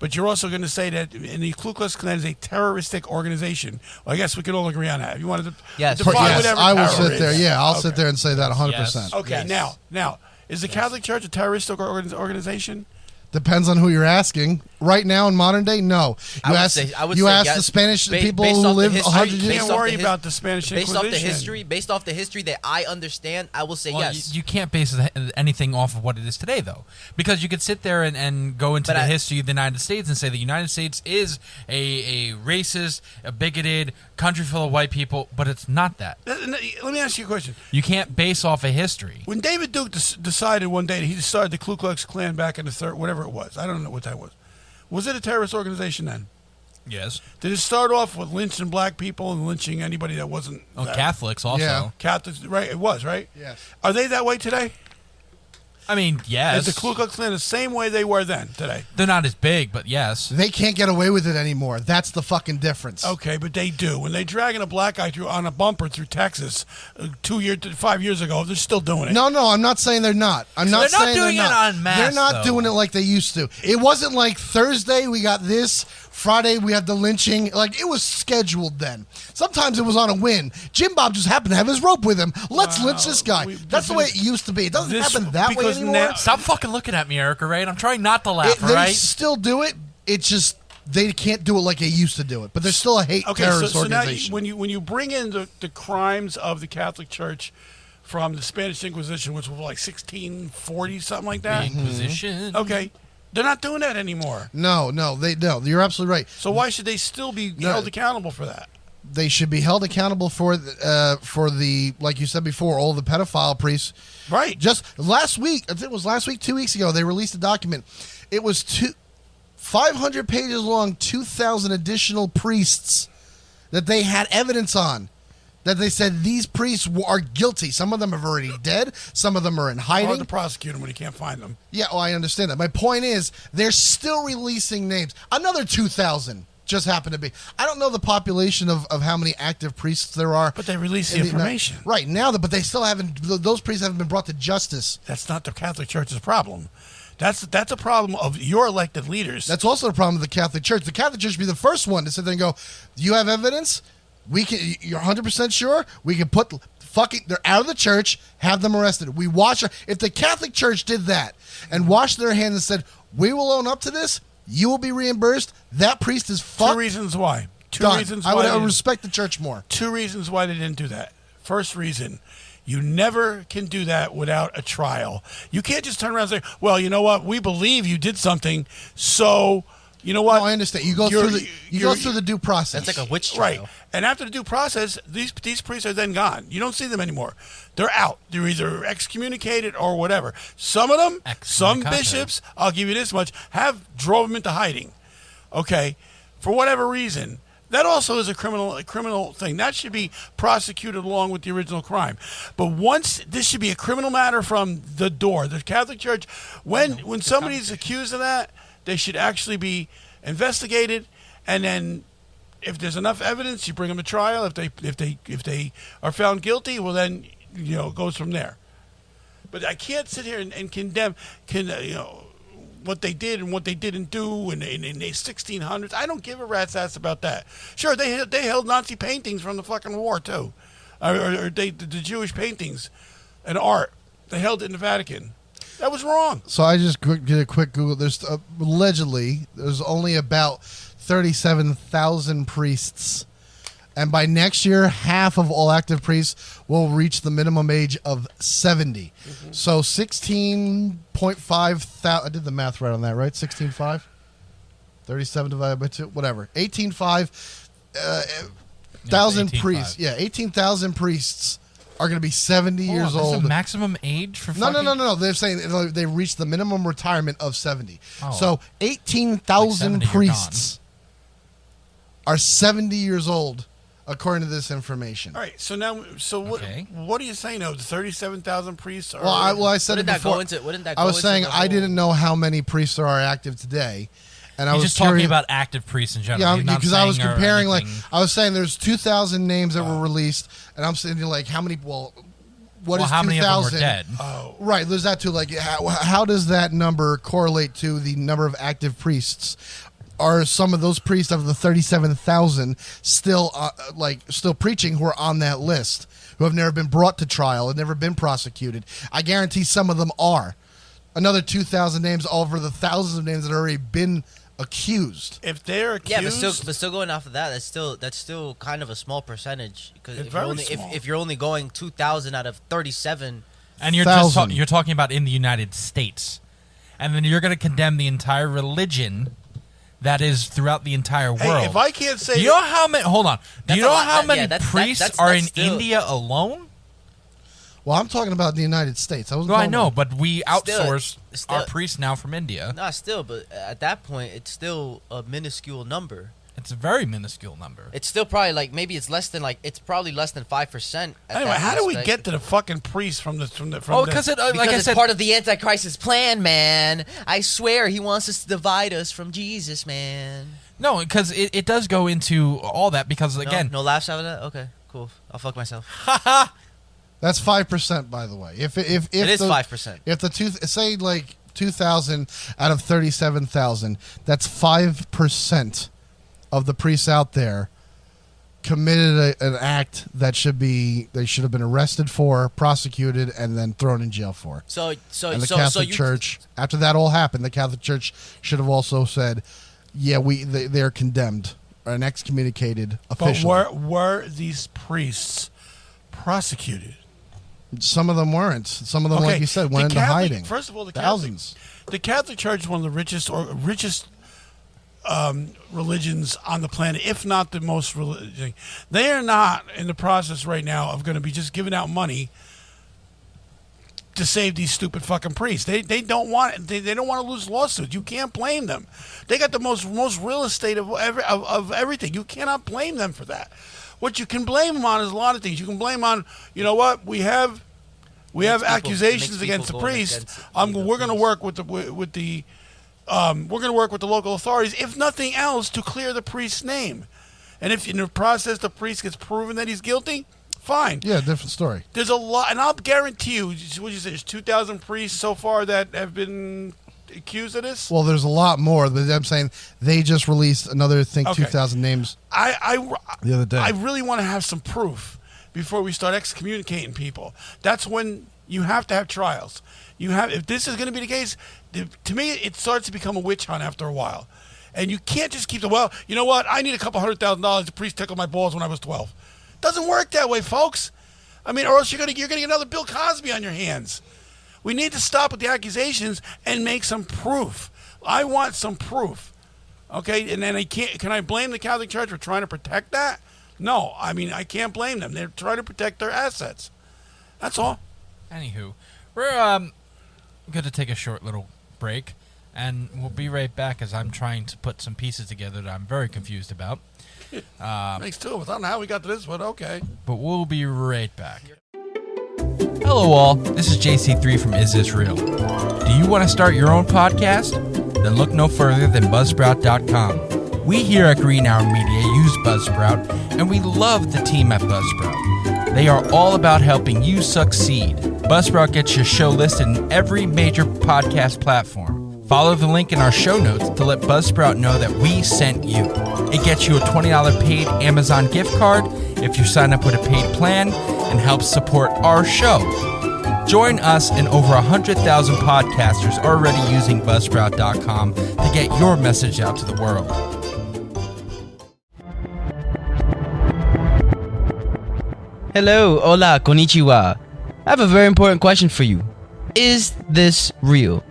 But you're also going to say that the Ku Klux Klan is a terroristic organization. Well, I guess we could all agree on that. If you wanted to define whatever I will terror sit there. is. Yeah, I'll Okay. sit there and say that 100%. Okay, now, is the Catholic Church a terroristic organization? Depends on who you're asking. Right now in modern day, no. I would say the Spanish people who live 100 years. Can't worry about the Spanish Inquisition. Based off the history that I understand, I will say yes. You can't base anything off of what it is today, though, because you could sit there and go into the history of the United States and say the United States is a racist, a bigoted country full of white people, but it's not that. Let me ask you a question. You can't base off a history. When David Duke decided one day that he started the Ku Klux Klan back in the third, whatever it was, I don't know what that was. Was it a terrorist organization then? Yes. Did it start off with lynching black people and lynching anybody that wasn't? Catholics also. Yeah. Catholics, right? It was, right? Yes. Are they that way today? I mean, yes. Is the Ku Klux Klan the same way they were then today? They're not as big, but yes. They can't get away with it anymore. That's the fucking difference. Okay, but they do. When they dragging a black guy through on a bumper through Texas 5 years ago, they're still doing it. No, I'm not saying they're not. I'm not they're not saying doing they're it not. en masse, They're not though. doing it like they used to. It wasn't like Thursday we got this, Friday we had the lynching. Like it was scheduled then. Sometimes it was on a whim. Jim Bob just happened to have his rope with him. Let's lynch this guy. That's the way it used to be. It doesn't happen that way anymore. Stop fucking looking at me, Erica, right? I'm trying not to laugh, They right? still do it. It's just they can't do it like they used to do it. But there's still a hate terrorist organization. Now when you bring in the crimes of the Catholic Church from the Spanish Inquisition, which was like 1640, something like that. Inquisition. Okay. They're not doing that anymore. No. You're absolutely right. So why should they still be held accountable for that? They should be held accountable for the like you said before, all the pedophile priests. Right. Just last week, I think it was last week, 2 weeks ago, they released a document. It was 500 pages long, 2,000 additional priests that they had evidence on. That they said these priests are guilty. Some of them are already dead. Some of them are in hiding. Hard to prosecute them when you can't find them. Yeah, I understand that. My point is, they're still releasing names. Another 2,000 just happened to be. I don't know the population of how many active priests there are. But they release the information. Right, now, but they still haven't, those priests haven't been brought to justice. That's not the Catholic Church's problem. That's a problem of your elected leaders. That's also the problem of the Catholic Church. The Catholic Church should be the first one to sit there and go, you have evidence? You're 100% sure? We can put they're out of the church, have them arrested. If the Catholic Church did that and washed their hands and said, we will own up to this, you will be reimbursed, that priest is fucked. 2 reasons why. I would respect the church more. 2 reasons why they didn't do that. First reason, you never can do that without a trial. You can't just turn around and say, well, you know what, we believe you did something, so you know what? No, I understand. You go through the due process. That's like a witch trial. Right. And after the due process, these priests are then gone. You don't see them anymore. They're out. They're either excommunicated or whatever. Some of them, some bishops, I'll give you this much, have drove them into hiding. Okay. For whatever reason, That also is a criminal thing. That should be prosecuted along with the original crime. But once this should be a criminal matter from the door. The Catholic Church, when somebody's accused of that, they should actually be investigated, and then if there's enough evidence, you bring them to trial. If they are found guilty, well then it goes from there. But I can't sit here and condemn what they did and what they didn't do in the 1600s. I don't give a rat's ass about that. Sure, they held Nazi paintings from the fucking war too, or the Jewish paintings and art. They held it in the Vatican. That was wrong. So I just did a quick Google. There's allegedly there's only about 37,000 priests, and by next year, half of all active priests will reach the minimum age of 70. Mm-hmm. So 16.5 thousand. I did the math right on that, right? 16.5, 37 divided by 2, whatever. 18.5 thousand priests. Yeah, 18,000 priests are going to be 70 years old. That's the maximum age for No. They're saying they reached the minimum retirement of 70. Oh. So 18,000 priests are 70 years old, according to this information. All right. So now, what are you saying? The 37,000 priests are. I said it before. I was saying I didn't know how many priests there are active today. And I was just talking about active priests in general. Yeah, because I was comparing, I was saying there's 2,000 names that were released, and I'm saying, how many, what is 2,000? How many of them were dead? Oh. Right, there's that too. How does that number correlate to the number of active priests? Are some of those priests of the 37,000 still preaching who are on that list, who have never been brought to trial, have never been prosecuted? I guarantee some of them are. Another 2,000 names over the thousands of names that have already been accused. If they're accused, but still going off of that, that's still kind of a small percentage, because if you're only going 2,000 out of 37, and you're you're talking about in the United States, and then you're going to condemn the entire religion that is throughout the entire world. Hey, if I can't say, do you know how many? Hold on. Do you know how many priests are in India alone? Well, I'm talking about the United States. I know, but we outsource our priests now from India. But at that point, it's still a minuscule number. It's a very minuscule number. It's still probably maybe it's less than it's probably less than 5%. Anyway, how do we get to the fucking priests from the? Because it's part of the Antichrist's plan, man. I swear he wants us to divide us from Jesus, man. No, because it does go into all that. Because again, no laughs out of that. Okay, cool. I'll fuck myself. That's 5%, by the way. If it is 5%. If the 2,000 out of 37,000, that's 5% of the priests out there committed an act that they should have been arrested for, prosecuted, and then thrown in jail for. So the Catholic Church, after that all happened, the Catholic Church should have also said, "Yeah, they're condemned and excommunicated officially." But were these priests prosecuted? Some of them weren't. Some of them, like you said, went into hiding. First of all, thousands. The Catholic Church is one of the richest religions on the planet, if not the most religious. They are not in the process right now of going to be just giving out money to save these stupid fucking priests. They don't want it. They don't want to lose lawsuits. You can't blame them. They got the most real estate of everything. You cannot blame them for that. What you can blame them on is a lot of things. You can blame on, we have accusations against the priest. We're going to work with the local authorities, if nothing else, to clear the priest's name. And if in the process the priest gets proven that he's guilty, fine. Yeah, different story. There's a lot, and I'll guarantee you, what you say, there's 2,000 priests so far that have been accused of this? Well, there's a lot more, but I'm saying they just released another, 2,000 names the other day. I really want to have some proof before we start excommunicating people. That's when you have to have trials. If this is going to be the case, to me, it starts to become a witch hunt after a while. And you can't just keep you know what, I need $200,000, the priest tickled my balls when I was 12. Doesn't work that way, folks. I mean, or else you're going to get another Bill Cosby on your hands. We need to stop with the accusations and make some proof. I want some proof. Okay, and then can I blame the Catholic Church for trying to protect that? No, I mean, I can't blame them. They're trying to protect their assets. That's all. Anywho, we're going to take a short little break. And we'll be right back as I'm trying to put some pieces together that I'm very confused about. Makes two of us. I don't know how we got to this one. Okay. But we'll be right back. Hello all, this is JC3 from Is This Real? Do you want to start your own podcast? Then look no further than Buzzsprout.com. We here at Green Hour Media use Buzzsprout, and we love the team at Buzzsprout. They are all about helping you succeed. Buzzsprout gets your show listed in every major podcast platform. Follow the link in our show notes to let Buzzsprout know that we sent you. It gets you a $20 paid Amazon gift card if you sign up with a paid plan and helps support our show. Join us and over 100,000 podcasters already using Buzzsprout.com to get your message out to the world. Hello, hola, konnichiwa. I have a very important question for you. Is this real?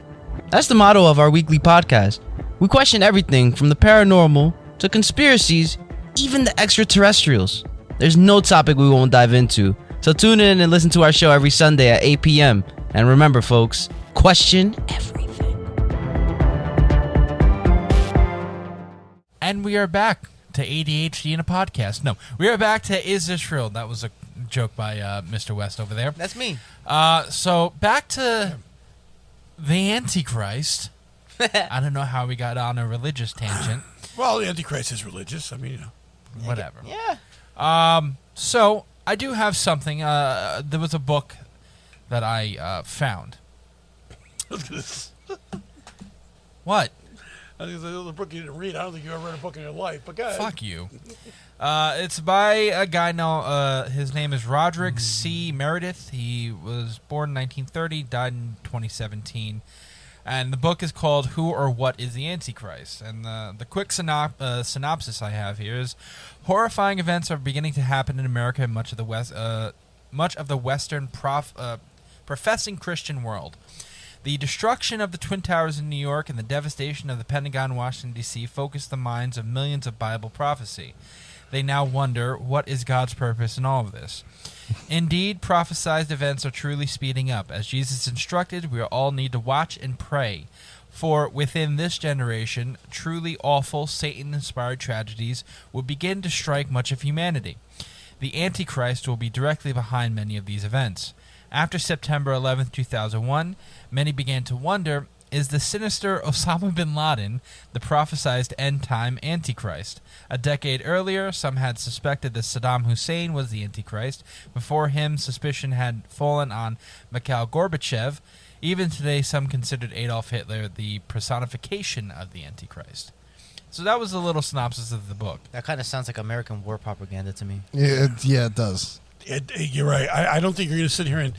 That's the motto of our weekly podcast. We question everything from the paranormal to conspiracies, even the extraterrestrials. There's no topic we won't dive into. So tune in and listen to our show every Sunday at 8 p.m. And remember, folks, question everything. And we are back to ADHD in a podcast. No, we are back to Is This Real? That was a joke by Mr. West over there. That's me. So back to the Antichrist. I don't know how we got on a religious tangent. Well, the Antichrist is religious. I mean, whatever. Yeah. So I do have something. There was a book that I found. What? I think there's a book you didn't read. I don't think you ever read a book in your life. But go ahead. Fuck you. It's by a guy now. His name is Roderick C. Meredith. He was born in 1930, died in 2017. And the book is called Who or What is the Antichrist? And the quick synopsis I have here is: horrifying events are beginning to happen in America and much of the Western professing Christian world. The destruction of the Twin Towers in New York and the devastation of the Pentagon in Washington, D.C. focused the minds of millions of Bible prophecy. They now wonder, what is God's purpose in all of this? Indeed, prophesied events are truly speeding up. As Jesus instructed, we all need to watch and pray. For within this generation, truly awful, Satan-inspired tragedies will begin to strike much of humanity. The Antichrist will be directly behind many of these events. After September 11, 2001, many began to wonder, is the sinister Osama bin Laden the prophesied end-time Antichrist? A decade earlier, some had suspected that Saddam Hussein was the Antichrist. Before him, suspicion had fallen on Mikhail Gorbachev. Even today, some considered Adolf Hitler the personification of the Antichrist. So that was a little synopsis of the book. That kind of sounds like American war propaganda to me. Yeah, it does. You're right. I don't think you're going to sit here and...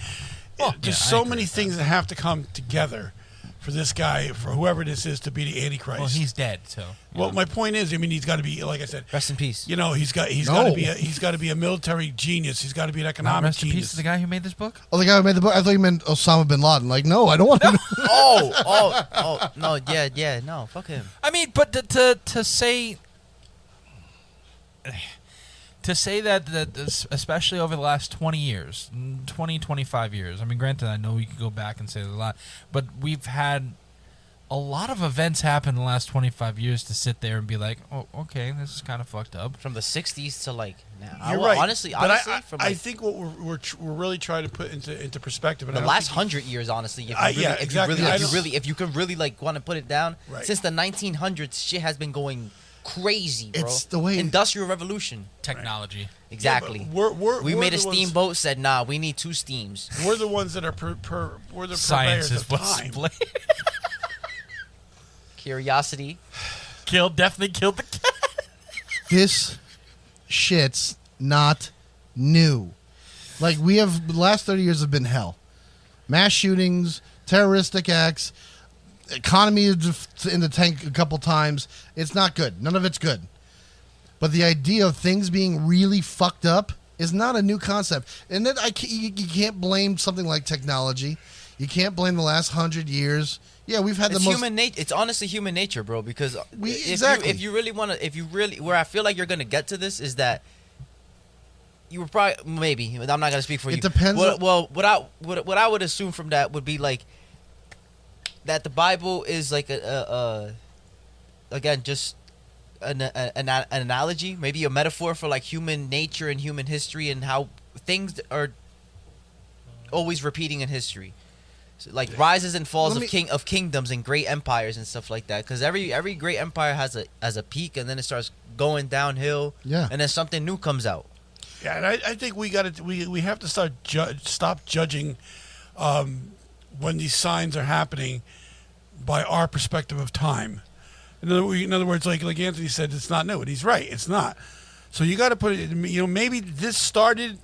there's so many things that have to come together for this guy, for whoever this is, to be the Antichrist. Well, he's dead, so. Well, my point is, I mean, he's got to be, like I said, rest in peace. You know, he's got to be a military genius. He's got to be an economic rest genius. in peace to the guy who made this book. Oh, the guy who made the book. I thought you meant Osama bin Laden. Like, no, I don't want to. No, yeah, no, fuck him. I mean, but to say. To say that especially over the last 20 years, 20, 25 years, I mean, granted, I know you could go back and say a lot, but we've had a lot of events happen in the last 25 years to sit there and be like, oh, okay, this is kind of fucked up. From the 60s to, like, now. You're right. Honestly, I think what we're really trying to put into perspective. And the last 100 years, honestly, if you can really, like, want to put it down, right. Since the 1900s, shit has been going crazy, bro. It's the way Industrial Revolution, technology, right. Exactly. Yeah, we made a steamboat. Said, nah, we need 2 steams. We're the ones that are we're the science purveyors is of what's time. Curiosity definitely killed the cat. This shit's not new. Like, we have the last 30 years have been hell. Mass shootings, terroristic acts. Economy is in the tank a couple times. It's not good. None of it's good. But the idea of things being really fucked up is not a new concept. And then you can't blame something like technology. You can't blame the last 100 years. Yeah, we've had it's human nature. It's honestly human nature, bro. Because if you really want to, where I feel like you're gonna get to this is that you were probably maybe. I'm not gonna speak for you. It depends. What I would assume from that would be like, that the Bible is like again, just an analogy, maybe a metaphor for like human nature and human history and how things are always repeating in history. So, like rises and falls of kingdoms and great empires and stuff like that. Because every great empire has a peak, and then it starts going downhill. Yeah. And then something new comes out. Yeah, and I think we have to stop judging when these signs are happening by our perspective of time. In other words, like Anthony said, it's not new, and he's right. It's not. So you got to put it. Maybe this started.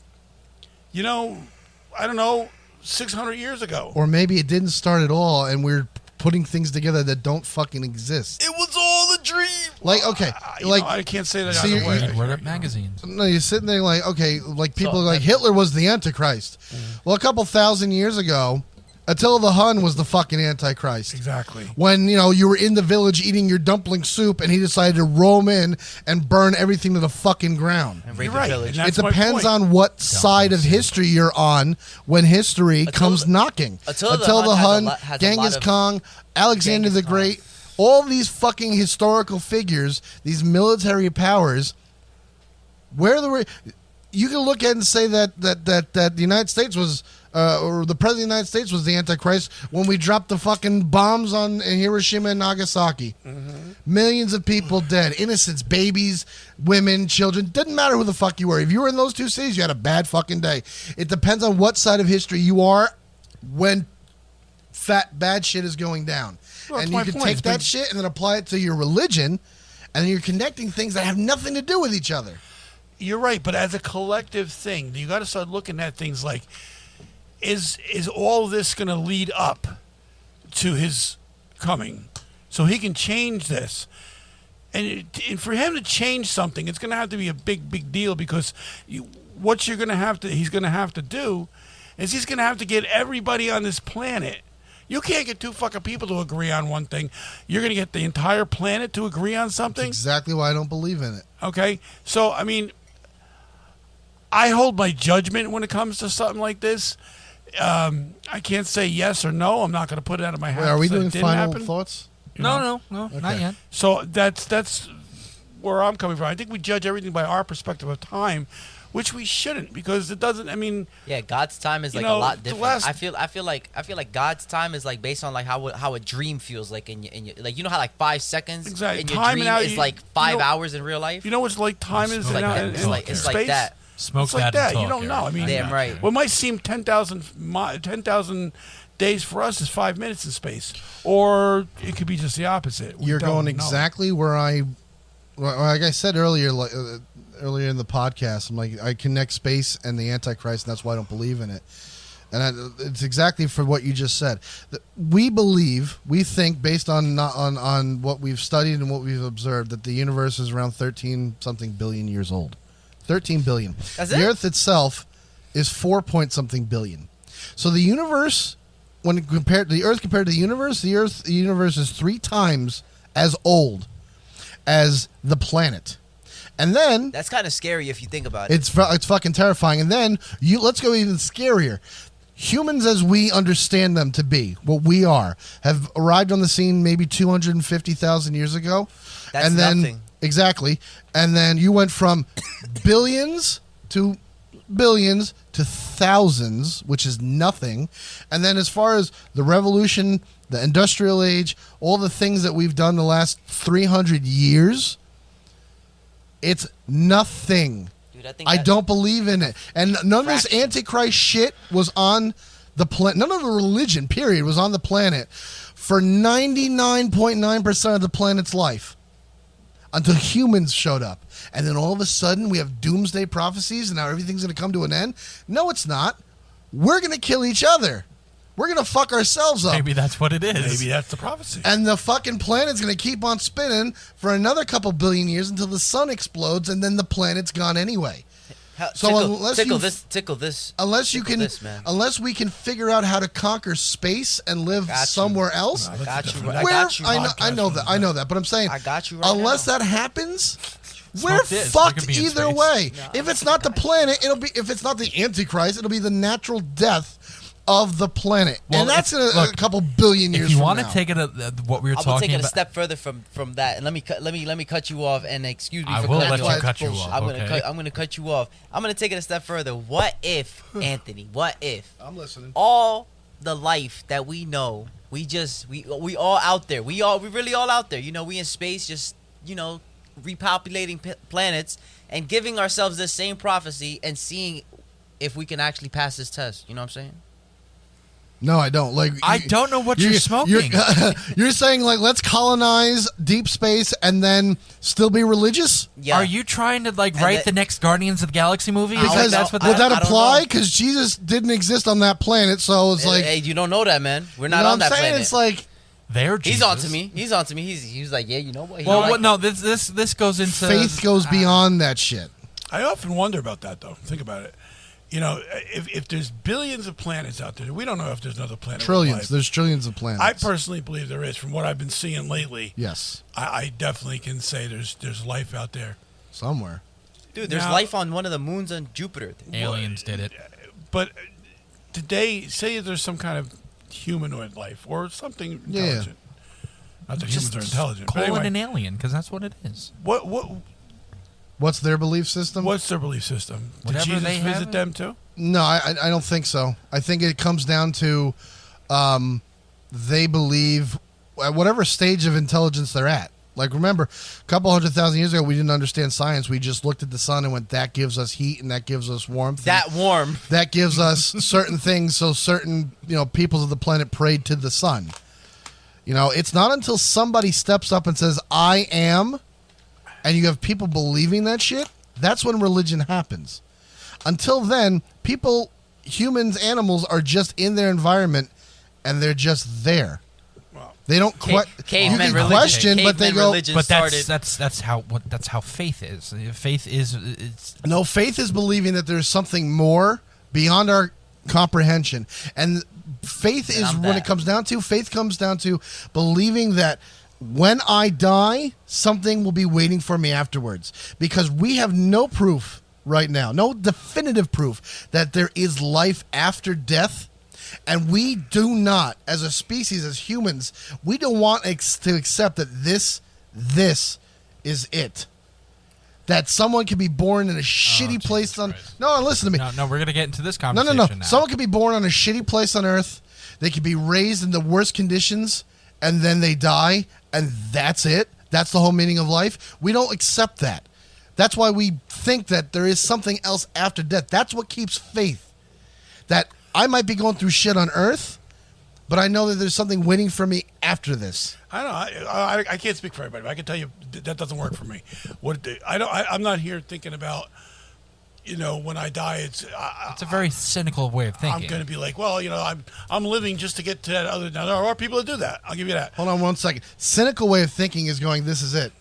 I don't know, 600 years ago. Or maybe it didn't start at all, and we're putting things together that don't fucking exist. It was all a dream. Like, okay, I can't say that. So Word Up magazines. No, you're sitting there like, okay, like people So, like Hitler was the Antichrist. Well, a couple thousand years ago, Attila the Hun was the fucking Antichrist. Exactly. When, you were in the village eating your dumpling soup and he decided to roam in and burn everything to the fucking ground. And rape You're the right. village. And It that's my depends point. on what side of history you're on when history comes knocking. Attila the the Hun Hun, has a Genghis lot of- Khan, Alexander the Great, all these fucking historical figures, these military powers, you can look at and say that the United States was or the president of the United States was the Antichrist when we dropped the fucking bombs on Hiroshima and Nagasaki. Mm-hmm. Millions of people dead, innocents, babies, women, children. Didn't matter who the fuck you were. If you were in those two cities, you had a bad fucking day. It depends on what side of history you are when bad shit is going down. Well, and that's you my can point. take that shit and then apply it to your religion, and then you're connecting things that have nothing to do with each other. You're right, but as a collective thing, you got to start looking at things like, is all this going to lead up to his coming, so he can change this? And for him to change something, it's going to have to be a big deal, because he's going to have to do is he's going to have to get everybody on this planet. You can't get two fucking people to agree on one thing. You're going to get the entire planet to agree on something? That's exactly why I don't believe in it. Okay, so I mean, I hold my judgment when it comes to something like this. I can't say yes or no. I'm not going to put it out of my hat. Wait, are we so it doing didn't final happen. thoughts? No, not Okay. yet. So that's where I'm coming from. I think we judge everything by our perspective of time, which we shouldn't, because it doesn't. I mean, yeah, God's time is like a lot different. I feel like God's time is like based on like how a dream feels like in your like, how like 5 seconds Exactly. in your Time dream now, is like 5 hours in real life. You know what's like time is It's like that. in It's like space? that. Smoke It's like that and that. You talk, don't know. I mean, Damn right. What might seem 10,000 days for us is 5 minutes in space, or it could be just the opposite. We You're don't going know. exactly where like I said earlier, earlier in the podcast. I'm like, I connect space and the Antichrist, and that's why I don't believe in it. And it's exactly for what you just said. We think, based on what we've studied and what we've observed, that the universe is around 13-something billion years old. 13 billion. That's the it? Earth itself is 4-point-something billion. So the universe, when compared to the Earth compared to the universe, the universe is 3 times as old as the planet. And then That's kind of scary if you think about it. it's fucking terrifying. And then let's go even scarier. Humans, as we understand them to be, what we are, have arrived on the scene maybe 250,000 years ago. That's and then, nothing. Exactly. And then you went from billions to thousands, which is nothing. And then as far as the revolution, the industrial age, all the things that we've done the last 300 years, it's nothing. Dude, I don't believe in it. And none of this Antichrist shit was on the planet. None of the religion, period, was on the planet for 99.9% of the planet's life until humans showed up. And then all of a sudden we have doomsday prophecies and now everything's going to come to an end. No, it's not. We're going to kill each other. We're going to fuck ourselves up. Maybe that's what it is. Maybe that's the prophecy. And the fucking planet's going to keep on spinning for another couple billion years until the sun explodes, and then the planet's gone anyway. So tickle this. Unless you can, this, man. unless we can figure out how to conquer space and live somewhere else. I got you. I know that. But I'm saying, I got you. Unless that happens, we're this. fucked We could be in either space. way. If it's not the planet, it'll be. If it's not the Antichrist, it'll be the natural death of the planet, Well, and that's look, a couple billion years. If you from want to now. take it, what we were I will talking take it about. a step further from that, and let me cut you off. And excuse me I for will cutting let you you off. cut you off. I'm gonna cut you off. I'm gonna take it a step further. What if, Anthony? What if I'm listening. all the life that we know, we all out there. We really all out there. You know, we in space, just repopulating planets and giving ourselves this same prophecy and seeing if we can actually pass this test. You know what I'm saying? No, I don't. I don't know what you're smoking. You're saying let's colonize deep space and then still be religious? Yeah. Are you trying to write the next Guardians of the Galaxy movie? Because That's what would that I don't apply? know. Because Jesus didn't exist on that planet, so it's like hey, you don't know that, man. We're you not know on what I'm that saying? planet. It's like they're Jesus. He's on to me. He's like, yeah, you know what? No, this goes into faith goes beyond that shit. I often wonder about that, though. Think about it. You know, if there's billions of planets out there, we don't know if there's another planet. Trillions. With life. There's trillions of planets. I personally believe there is. From what I've been seeing lately, yes, I definitely can say there's life out there somewhere. Dude, there's life on one of the moons on Jupiter. Aliens did it. But today, say there's some kind of humanoid life or something intelligent. Not that humans are intelligent. Call But anyway, it an alien, because that's what it is. What's their belief system? What's their belief system? Did Whatever Jesus they visit have? them too? No, I don't think so. I think it comes down to they believe at whatever stage of intelligence they're at. Like, remember, a couple 100,000 years ago, we didn't understand science. We just looked at the sun and went, that gives us heat and that gives us warmth. That gives us certain things, so certain peoples of the planet prayed to the sun. It's not until somebody steps up and says, I am, and you have people believing that shit, that's when religion happens. Until then, people, humans, animals are just in their environment, and they're just there. They don't caveman religion. Question, but they go. But that's how faith is. Faith is faith is believing that there's something more beyond our comprehension, and faith is when it comes down to faith comes down to believing that when I die, something will be waiting for me afterwards, because we have no proof right now, no definitive proof that there is life after death. And we do not, as a species, as humans, we don't want to accept that this is it. That someone can be born in a shitty place on... No, listen to me. No, we're going to get into this conversation No. now. Someone can be born on a shitty place on Earth. They can be raised in the worst conditions, and then they die, and that's it. That's the whole meaning of life. We don't accept that. That's why we think that there is something else after death. That's what keeps faith. That I might be going through shit on Earth, but I know that there's something waiting for me after this. I don't know. I can't speak for everybody, but I can tell you that doesn't work for me. I'm not here thinking about, when I die, it's a very cynical way of thinking. I'm going to be like, well, I'm living just to get to that other. Now there are people that do that. I'll give you that. Hold on 1 second. Cynical way of thinking is going, this is it.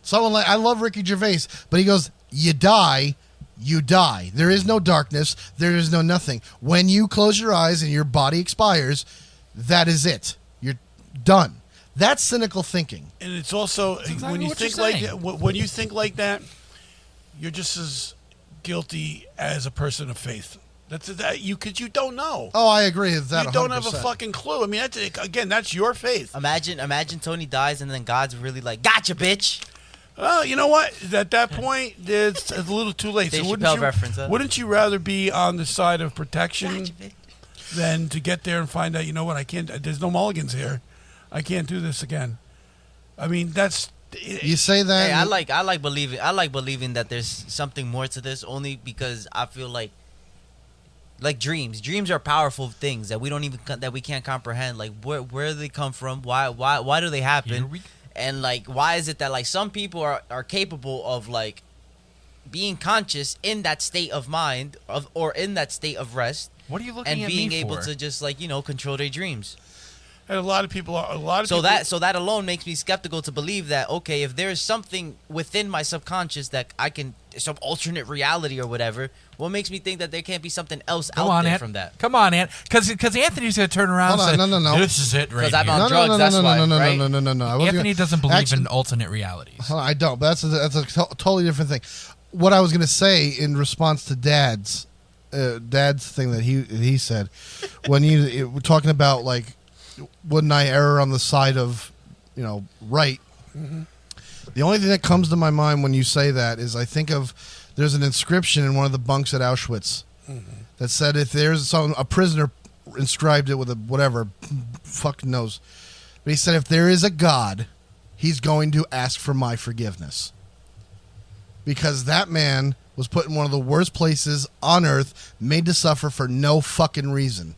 Someone I love Ricky Gervais, but he goes, you die. You die. There is no darkness. There is no nothing. When you close your eyes and your body expires, that is it. You're done. That's cynical thinking. And it's also when you think like that, you're just as guilty as a person of faith. Because you don't know. Oh, I agree with that. You 100%. don't have a fucking clue. I mean, that's your faith. Imagine Tony dies and then God's really like, gotcha, bitch. Well, you know what? At that point, it's a little too late. Dave So Chappelle reference, huh? wouldn't you rather be on the side of protection than to get there and find out, you know what, I can't, there's no mulligans here. I can't do this again. I mean, that's... You say that... Hey, I like believing that there's something more to this, only because I feel like dreams. Dreams are powerful things that we can't comprehend. Like, where do they come from? Why do they happen? And why is it that some people are capable of being conscious in that state of mind or in that state of rest? What are you looking and at being me able for? to just control their dreams? And a lot of people are that alone makes me skeptical to believe that, okay, if there's something within my subconscious that I can, some alternate reality or whatever, what makes me think that there can't be something else out there from that? Come on, Ant. Because Anthony's going to turn around and say, no. This is it right here. Because I'm on drugs, that's why, right? No. Anthony doesn't believe in alternate realities. I don't, but that's a totally different thing. What I was going to say in response to Dad's Dad's thing that he said when we're talking about like, wouldn't I err on the side of, right? Mm-hmm. The only thing that comes to my mind when you say that is I think of there's an inscription in one of the bunks at Auschwitz that said if there's a prisoner inscribed it with a whatever, fucking knows, but he said if there is a God, he's going to ask for my forgiveness. Because that man was put in one of the worst places on earth, made to suffer for no fucking reason.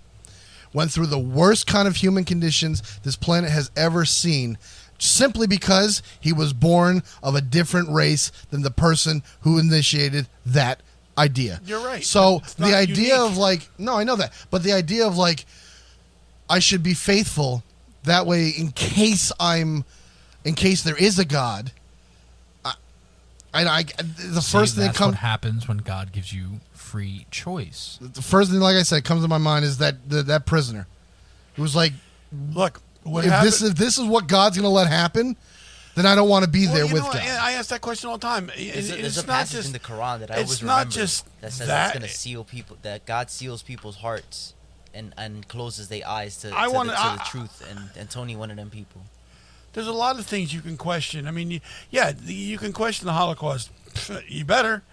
Went through the worst kind of human conditions this planet has ever seen, simply because he was born of a different race than the person who initiated that idea. You're right. So It's the not idea unique. of like, no, I know that, but the idea of like, I should be faithful that way in case there is a God. The first thing that that's comes. what happens when God gives you free choice. The first thing, like I said, comes to my mind is that prisoner, who was like, "Look, if this is what God's going to let happen, then I don't want to be there with God." I ask that question all the time. There's a passage in the Quran that I always it's remember not just that says it's going to seal people. That God seals people's hearts and closes their eyes to the truth. And Tony, one of them people. There's a lot of things you can question. I mean, you can question the Holocaust. You better,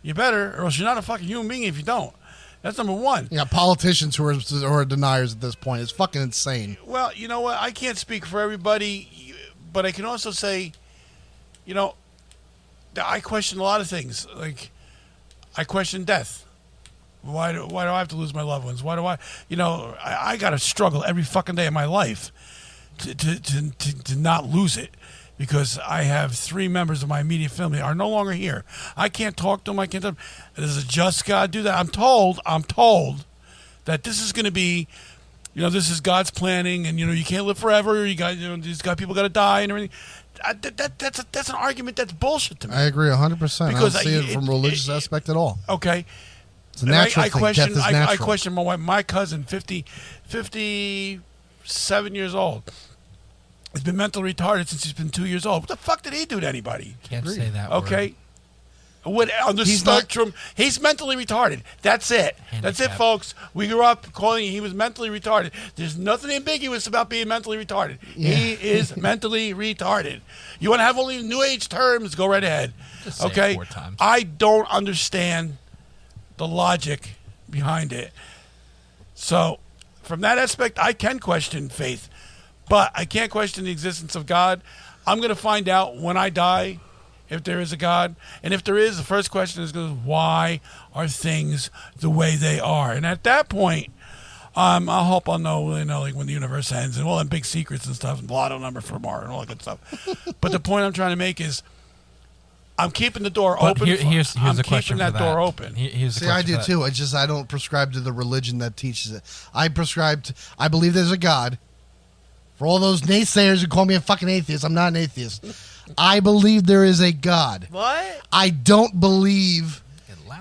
or else you're not a fucking human being if you don't. That's number one. Yeah, politicians who are deniers at this point. It's fucking insane. Well, you know what? I can't speak for everybody, but I can also say, I question a lot of things. Like, I question death. Why do I have to lose my loved ones? Why do I got to struggle every fucking day of my life to not lose it, because I have 3 members of my immediate family are no longer here. I can't talk to them. I can't. Does a just God do that? I'm told that this is going to be, this is God's planning, and you can't live forever. You got, people got to die and everything. That's an argument that's bullshit to me. I agree 100%. I don't Because see it from a religious aspect at all. Okay. It's a natural thing. Death is natural. I question my wife, my cousin, 57 years old. He's been mentally retarded since he's been 2 years old. What the fuck did he do to anybody? Can't say that Okay. On the spectrum, he's mentally retarded. That's it. That's it, folks. We grew up calling he was mentally retarded. There's nothing ambiguous about being mentally retarded. Yeah. He is mentally retarded. You want to have only New Age terms? Go right ahead. Just say okay. it 4 times. I don't understand the logic behind it. So, from that aspect, I can question faith, but I can't question the existence of God. I'm going to find out when I die if there is a God. And if there is, the first question is why are things the way they are? And at that point, I hope I'll know, like when the universe ends and all them big secrets and stuff, and lotto number for tomorrow and all that good stuff. But the point I'm trying to make is I'm keeping the door open. Here's I'm a question keeping for that door open. See, I do too. It's just I don't prescribe to the religion that teaches it. I believe there's a God. For all those naysayers who call me a fucking atheist, I'm not an atheist. I believe there is a God. What? I don't believe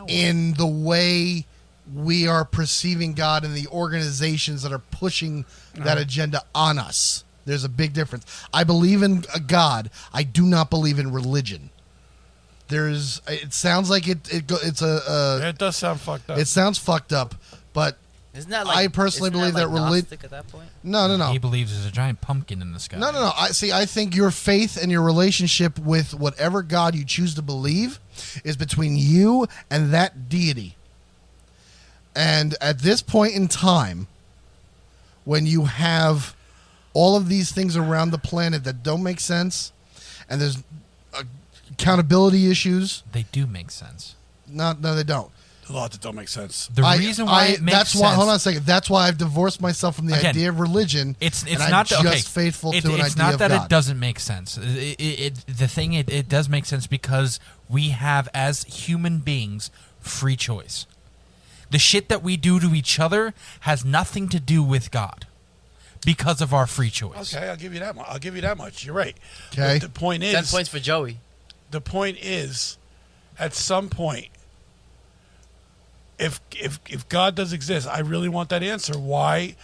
in the way we are perceiving God and the organizations that are pushing that agenda on us. There's a big difference. I believe in a God. I do not believe in religion. It sounds like it does sound fucked up. It sounds fucked up, but Isn't that I personally believe that religion. at that point? No. He believes there's a giant pumpkin in the sky. No. I think your faith and your relationship with whatever God you choose to believe is between you and that deity. And at this point in time, when you have all of these things around the planet that don't make sense, and there's accountability issues, they do make sense. No, they don't. A lot that don't make sense. The reason why it makes that's sense. Why. Hold on a second. That's why I've divorced myself from the idea of religion. It's and not I'm okay. just faithful to an idea It's not of that God. it doesn't make sense. It does make sense because we have, as human beings, free choice. The shit that we do to each other has nothing to do with God, because of our free choice. Okay, I'll give you that much. You're right. Okay. But the point is, 10 points for Joey. The point is, at some point, if God does exist, I really want that answer. Why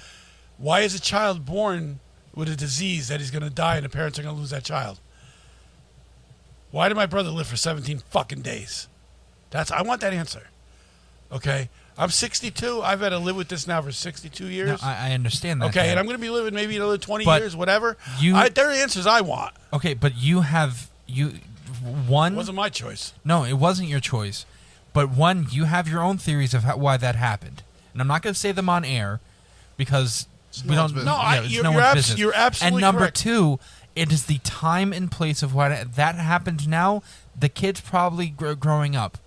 is a child born with a disease that he's going to die and the parents are going to lose that child? Why did my brother live for 17 fucking days? I want that answer. Okay? I'm 62. I've had to live with this now for 62 years. No, I understand that. Okay, Dad. and I'm going to be living maybe another 20 But years, whatever. you- They're the answers I want. Okay, but one. It wasn't my choice. No, it wasn't your choice. But one, you have your own theories of why that happened, and I'm not going to say them on air because we don't. business. It's you're, no you're, one's abs- business. you're absolutely And number correct. two, it is the time and place of what that happened now. The kids probably growing up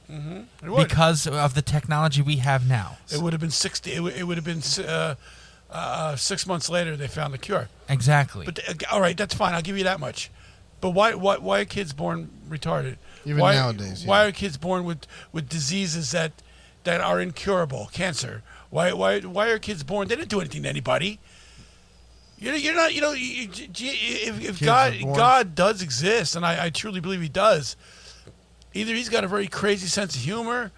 It would. because of the technology we have now. It would have been 60. It would have been 6 months later they found the cure. Exactly. But all right, that's fine. I'll give you that much. But why are kids born retarded? Even why, nowadays, yeah. Why are kids born with diseases that are incurable? Cancer. Why are kids born? They didn't do anything to anybody. You're not. If God does exist, and I truly believe He does, either He's got a very crazy sense of humor,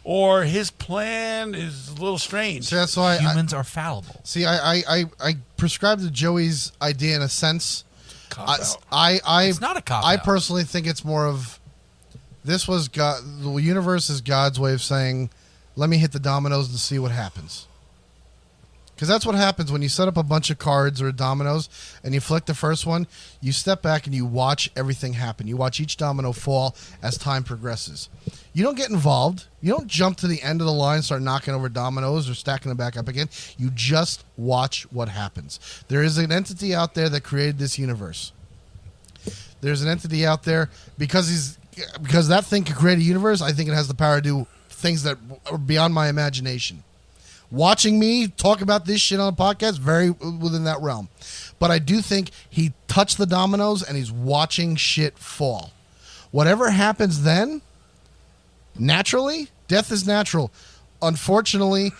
or His plan is a little strange. So that's why Humans are fallible. See, I prescribe to Joey's idea in a sense. Cop-out. It's not a cop-out. I personally think it's more of this was God. The universe is God's way of saying, "Let me hit the dominoes and see what happens." Because that's what happens when you set up a bunch of cards or dominoes and you flick the first one. You step back and you watch everything happen. You watch each domino fall as time progresses. You don't get involved. You don't jump to the end of the line and start knocking over dominoes or stacking them back up again. You just watch what happens. There is an entity out there that created this universe. There's an entity out there because that thing can create a universe. I think it has the power to do things that are beyond my imagination. Watching me talk about this shit on a podcast, very within that realm. But I do think he touched the dominoes and he's watching shit fall. Whatever happens then, naturally, death is natural. Unfortunately,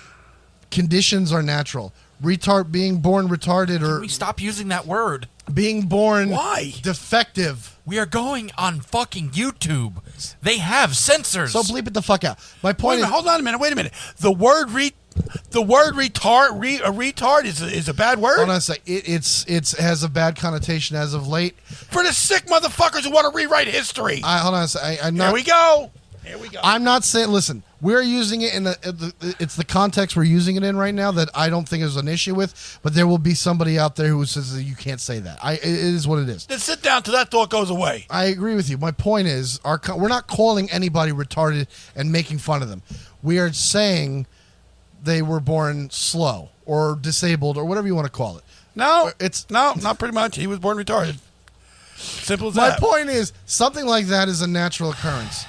conditions are natural. Being born retarded or We stop using that word. being born Why? defective. We are going on fucking YouTube. They have censors. So bleep it the fuck out. My Wait a point minute, is, hold on a minute. Wait a minute. The word retard is a bad word hold on a sec. It has a bad connotation as of late. for the sick motherfuckers who want to rewrite history. Hold on a sec. I'm Here not. we go. I'm not saying. Listen, we're using it in it's the context we're using it in right now that I don't think is an issue with. But there will be somebody out there who says that you can't say that. It is what it is. Then sit down till that thought goes away. I agree with you. My point is, we're not calling anybody retarded and making fun of them. We are saying they were born slow or disabled or whatever you want to call it. No, It's not pretty much. He was born retarded. Simple as My that. point is, something like that is a natural occurrence.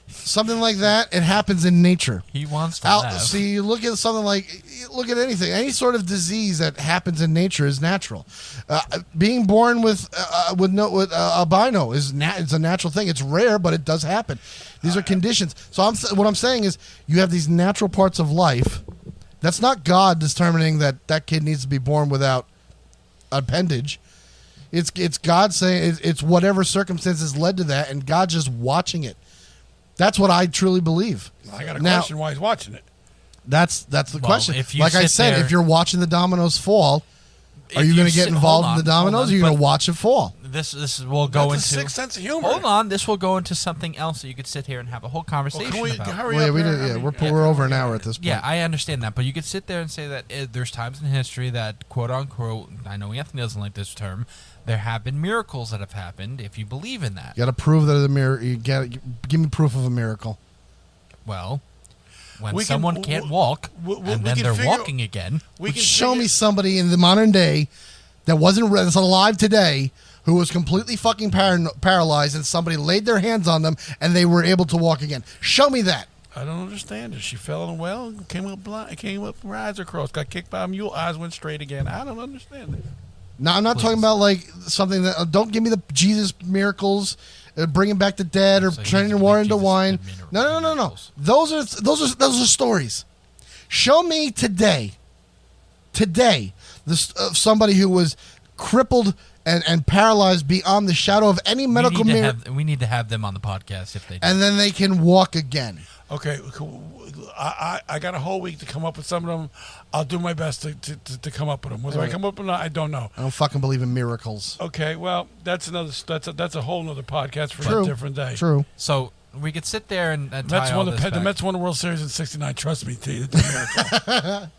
Something like that, it happens in nature. he wants to laugh. See, you look at something look at anything. Any sort of disease that happens in nature is natural. Being born with albino is it's a natural thing. It's rare, but it does happen. These are conditions. So what I'm saying is, you have these natural parts of life. That's not God determining that kid needs to be born without appendage. It's God saying it's whatever circumstances led to that, and God just watching it. That's what I truly believe. I got a question why he's watching it. That's the question. if you Like I sit said, there- if you're watching the dominoes fall, are you going to get involved in the dominoes, or are you going to watch it fall? This will go That's a into sick sense of humor. Hold on, this will go into something else that you could sit here and have a whole conversation Can we about. hurry Well, up? we're over an hour at this point. Yeah, I understand that, but you could sit there and say that there's times in history that, quote unquote, I know Anthony doesn't like this term, there have been miracles that have happened. If you believe in that, You got to prove that the miracle. Give me proof of a miracle. well, when We can- someone can't walk we and then can they're figure- walking again, We can Show figure- me somebody in the modern day that's alive today who was completely fucking paralyzed, and somebody laid their hands on them and they were able to walk again. Show me that. I don't understand it. She fell in a well, came up blind, came up, her eyes are crossed, got kicked by a mule, eyes went straight again. I don't understand it. Now, I'm not talking about like something that. Don't give me the Jesus miracles, bringing back the dead, or So you turning think water into Jesus wine. did No. miracles. Those are stories. Show me today, somebody who was crippled and paralyzed beyond the shadow of any medical miracle, we need to have them on the podcast if they do. and then they can walk again. Okay, I got a whole week to come up with some of them. I'll do my best to come up with them. Whether I come up with them, I don't know. I don't fucking believe in miracles. Okay, well, that's a whole nother podcast for True. a different day. True. So we could sit there and The tie all this the back. Mets won the World Series in '69. Trust me, it's a miracle.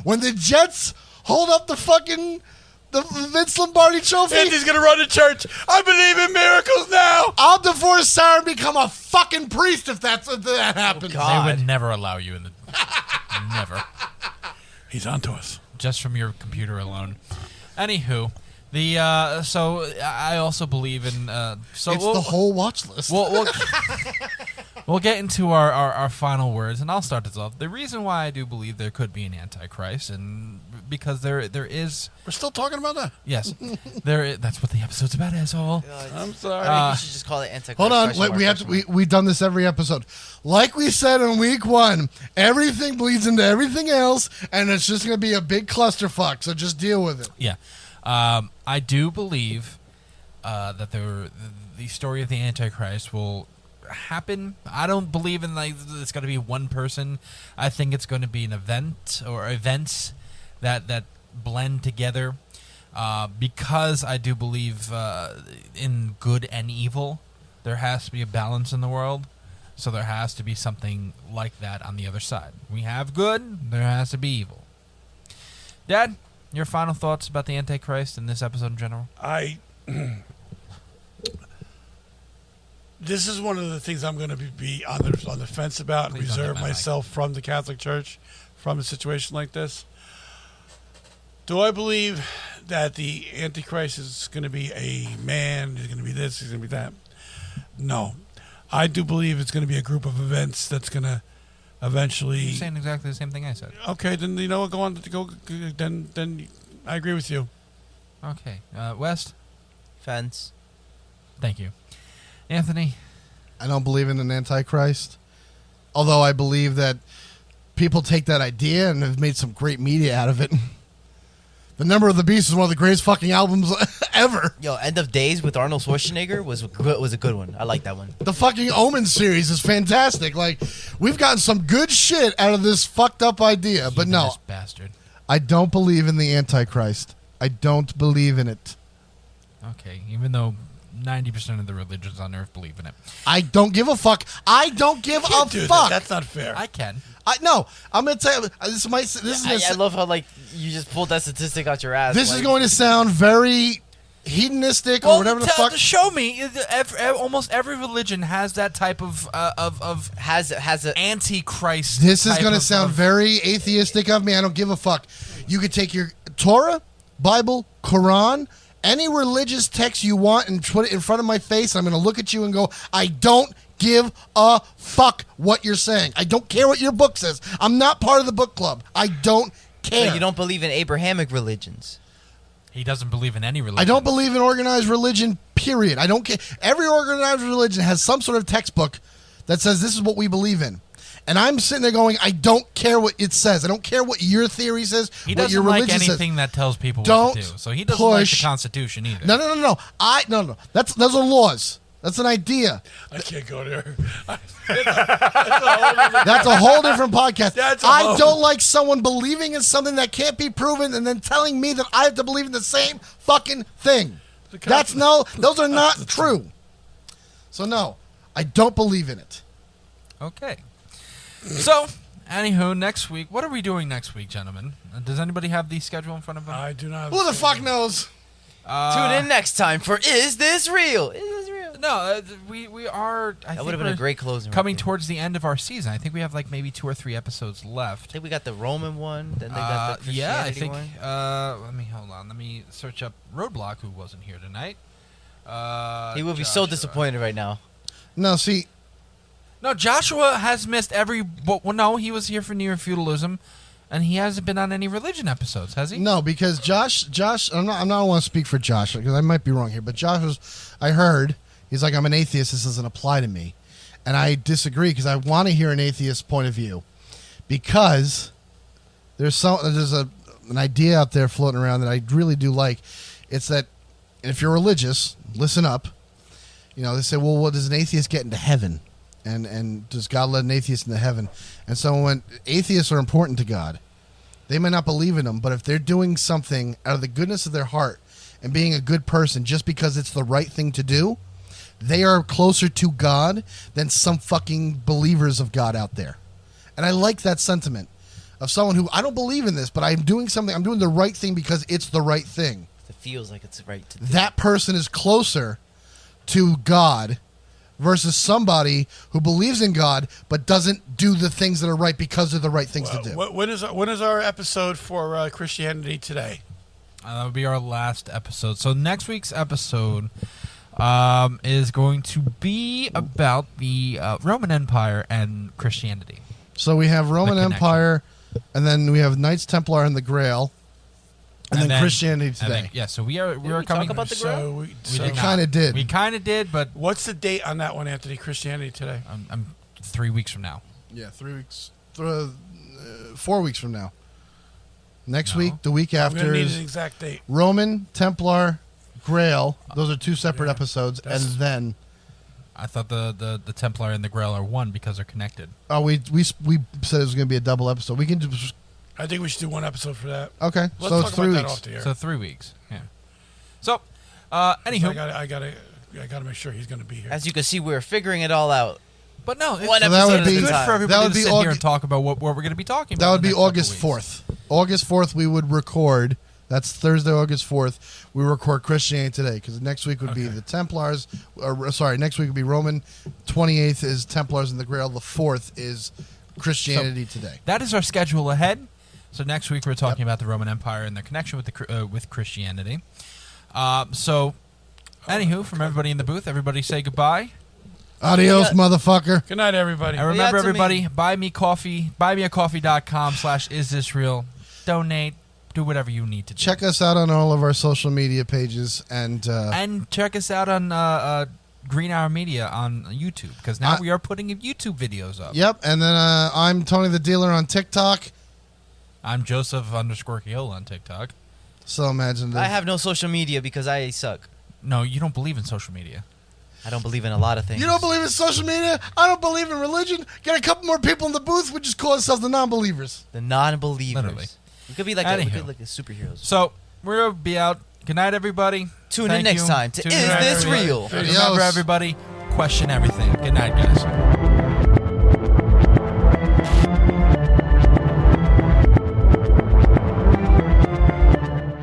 When the Jets hold up the Vince Lombardi trophy, Andy's gonna run to church. I believe in miracles now. I'll divorce Sarah and become a fucking priest if that happens. They would never allow you in the never. He's onto us. Just from your computer alone. Anywho, the so I also believe in so It's the whole watch list. We'll get into our final words, and I'll start this off. The reason why I do believe there could be an Antichrist, and because there is. We're still talking about that. Yes, that's what the episode's about, asshole. I'm sorry. I think you should just call it Antichrist. Hold on, we've done this every episode. Like we said in week 1, everything bleeds into everything else, and it's just going to be a big clusterfuck. So just deal with it. Yeah, I do believe that the story of the Antichrist will happen. I don't believe in it's going to be one person. I think it's going to be an event or events that blend together. Because I do believe in good and evil, there has to be a balance in the world. So there has to be something like that on the other side. We have good, there has to be evil. Dad, your final thoughts about the Antichrist and this episode in general? This is one of the things I'm going to be on the fence about and reserve myself from the Catholic Church from a situation like this. Do I believe that the Antichrist is going to be a man? He's going to be this. He's going to be that. No, I do believe it's going to be a group of events that's going to eventually. You're saying exactly the same thing I said. Okay, then you know what? Go on. Then I agree with you. Okay, West. Fence. Thank you, Anthony. I don't believe in an Antichrist, although I believe that people take that idea and have made some great media out of it. The Number of the Beast is one of the greatest fucking albums ever. Yo, End of Days with Arnold Schwarzenegger was a good one. I like that one. The fucking Omen series is fantastic. Like, we've gotten some good shit out of this fucked up idea. But no, bastard. I don't believe in the Antichrist. I don't believe in it. Okay, even though 90% of the religions on earth believe in it. I don't give a fuck. I don't give a fuck. That's not fair. I can. No, I'm going to tell you. I love how you just pulled that statistic out your ass. This is going to sound very hedonistic or whatever the fuck. Show me. Almost every religion has that type of has an Antichrist. This is going to sound very atheistic of me. I don't give a fuck. You could take your Torah, Bible, Quran, any religious text you want and put it in front of my face. I'm going to look at you and go, I don't give a fuck what you're saying. I don't care what your book says. I'm not part of the book club. I don't care. So you don't believe in Abrahamic religions? He doesn't believe in any religion. I don't believe in organized religion, period. I don't care. Every organized religion has some sort of textbook that says this is what we believe in. And I'm sitting there going, I don't care what it says. I don't care what your theory says, He what your doesn't like religion anything says. that tells people Don't what to do. So he doesn't like the push- Constitution either. No. No. Those are laws. That's an idea. I can't go there. That's a whole different podcast. I don't like someone believing in something that can't be proven and then telling me that I have to believe in the same fucking thing. Those are not true. So no, I don't believe in it. Okay. So, anywho, next week, what are we doing next week, gentlemen? Does anybody have the schedule in front of them? I do not. Who the fuck knows? Tune in next time for Is This Real? Is This Real? No, we are. That would have been a great closing. Coming towards the end of our season, I think we have like maybe 2 or 3 episodes left. I think we got the Roman one. Then they got the Christianity I think. one. Let me hold on. Let me search up Roadblock, who wasn't here tonight. He would be so disappointed right now. No, see. No, Joshua has missed every. Well, no, he was here for Near Feudalism, and he hasn't been on any religion episodes, has he? No, because Josh, I don't want to speak for Josh because I might be wrong here, but Josh I heard, he's like, I'm an atheist. This doesn't apply to me, and I disagree because I want to hear an atheist point of view, because there's an idea out there floating around that I really do like. It's that if you're religious, listen up. You know, they say, well, what does an atheist get into heaven? And does God let an atheist into heaven? And so when atheists are important to God, they may not believe in him, but if they're doing something out of the goodness of their heart and being a good person just because it's the right thing to do, they are closer to God than some fucking believers of God out there. And I like that sentiment of someone who, I don't believe in this, but I'm doing something, I'm doing the right thing because it's the right thing. It feels like it's right to do. That person is closer to God versus somebody who believes in God but doesn't do the things that are right because they're the right things to do. When is our episode for Christianity Today? That would be our last episode. So next week's episode is going to be about the Roman Empire and Christianity. So we have Roman Empire, and then we have Knights Templar and the Grail, and then Christianity Today. So we are coming. Talk about the Grail? We kind of did. We kind of did, but what's the date on that one, Anthony? Christianity Today. I'm 3 weeks from now. Yeah, 3 weeks. 4 weeks from now. Next week, the week after, I'm gonna need an exact date. Roman, Templar, Grail. Those are two separate episodes, and then I thought the Templar and the Grail are one because they're connected. Oh, we said it was going to be a double episode. We can just. I think we should do one episode for that. Okay, Let's so talk it's 3 about that weeks. off the air. So 3 weeks. Yeah. So, anywho, I gotta make sure he's going to be here. As you can see, we're figuring it all out. But no, one so episode that would be at a good time. for everybody That would to be sit here and talk about what we're going to be talking about. That would be in the next August couple 4th. August 4th, we would record. That's Thursday, August 4th. We record Christianity Today because next week would be the Templars. Next week would be Roman. 28th is Templars and the Grail. The 4th is Christianity Today. That is our schedule ahead. So next week we're talking about the Roman Empire and their connection with with Christianity. Anywho, from everybody in the booth, everybody say goodbye. Adios, motherfucker. Good night, everybody. And remember, everybody, buy me coffee, buymeacoffee.com/isThisReal. Donate. Do whatever you need to do. Check us out on all of our social media pages. And check us out on Green Hour Media on YouTube, because now we are putting YouTube videos up. Yep, and then I'm Tony the Dealer on TikTok. I'm Joseph_Keola on TikTok. So imaginative. I have no social media because I suck. No, you don't believe in social media. I don't believe in a lot of things. You don't believe in social media? I don't believe in religion. Get a couple more people in the booth. We just call ourselves the non-believers. The non-believers. Literally. We could be like the superheroes. So we'll be out. Good night, everybody. Tune in next time to Tune Is in This everybody. Real? Remember, everybody, question everything. Good night, guys.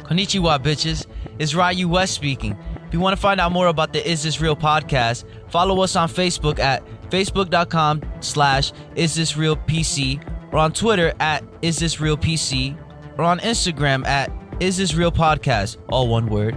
Konnichiwa, bitches. It's Ryu West speaking. If you want to find out more about the Is This Real podcast, follow us on Facebook at facebook.com/isthisrealpc, or on Twitter at isthisrealpc, or on Instagram at isthisrealpodcast, all one word.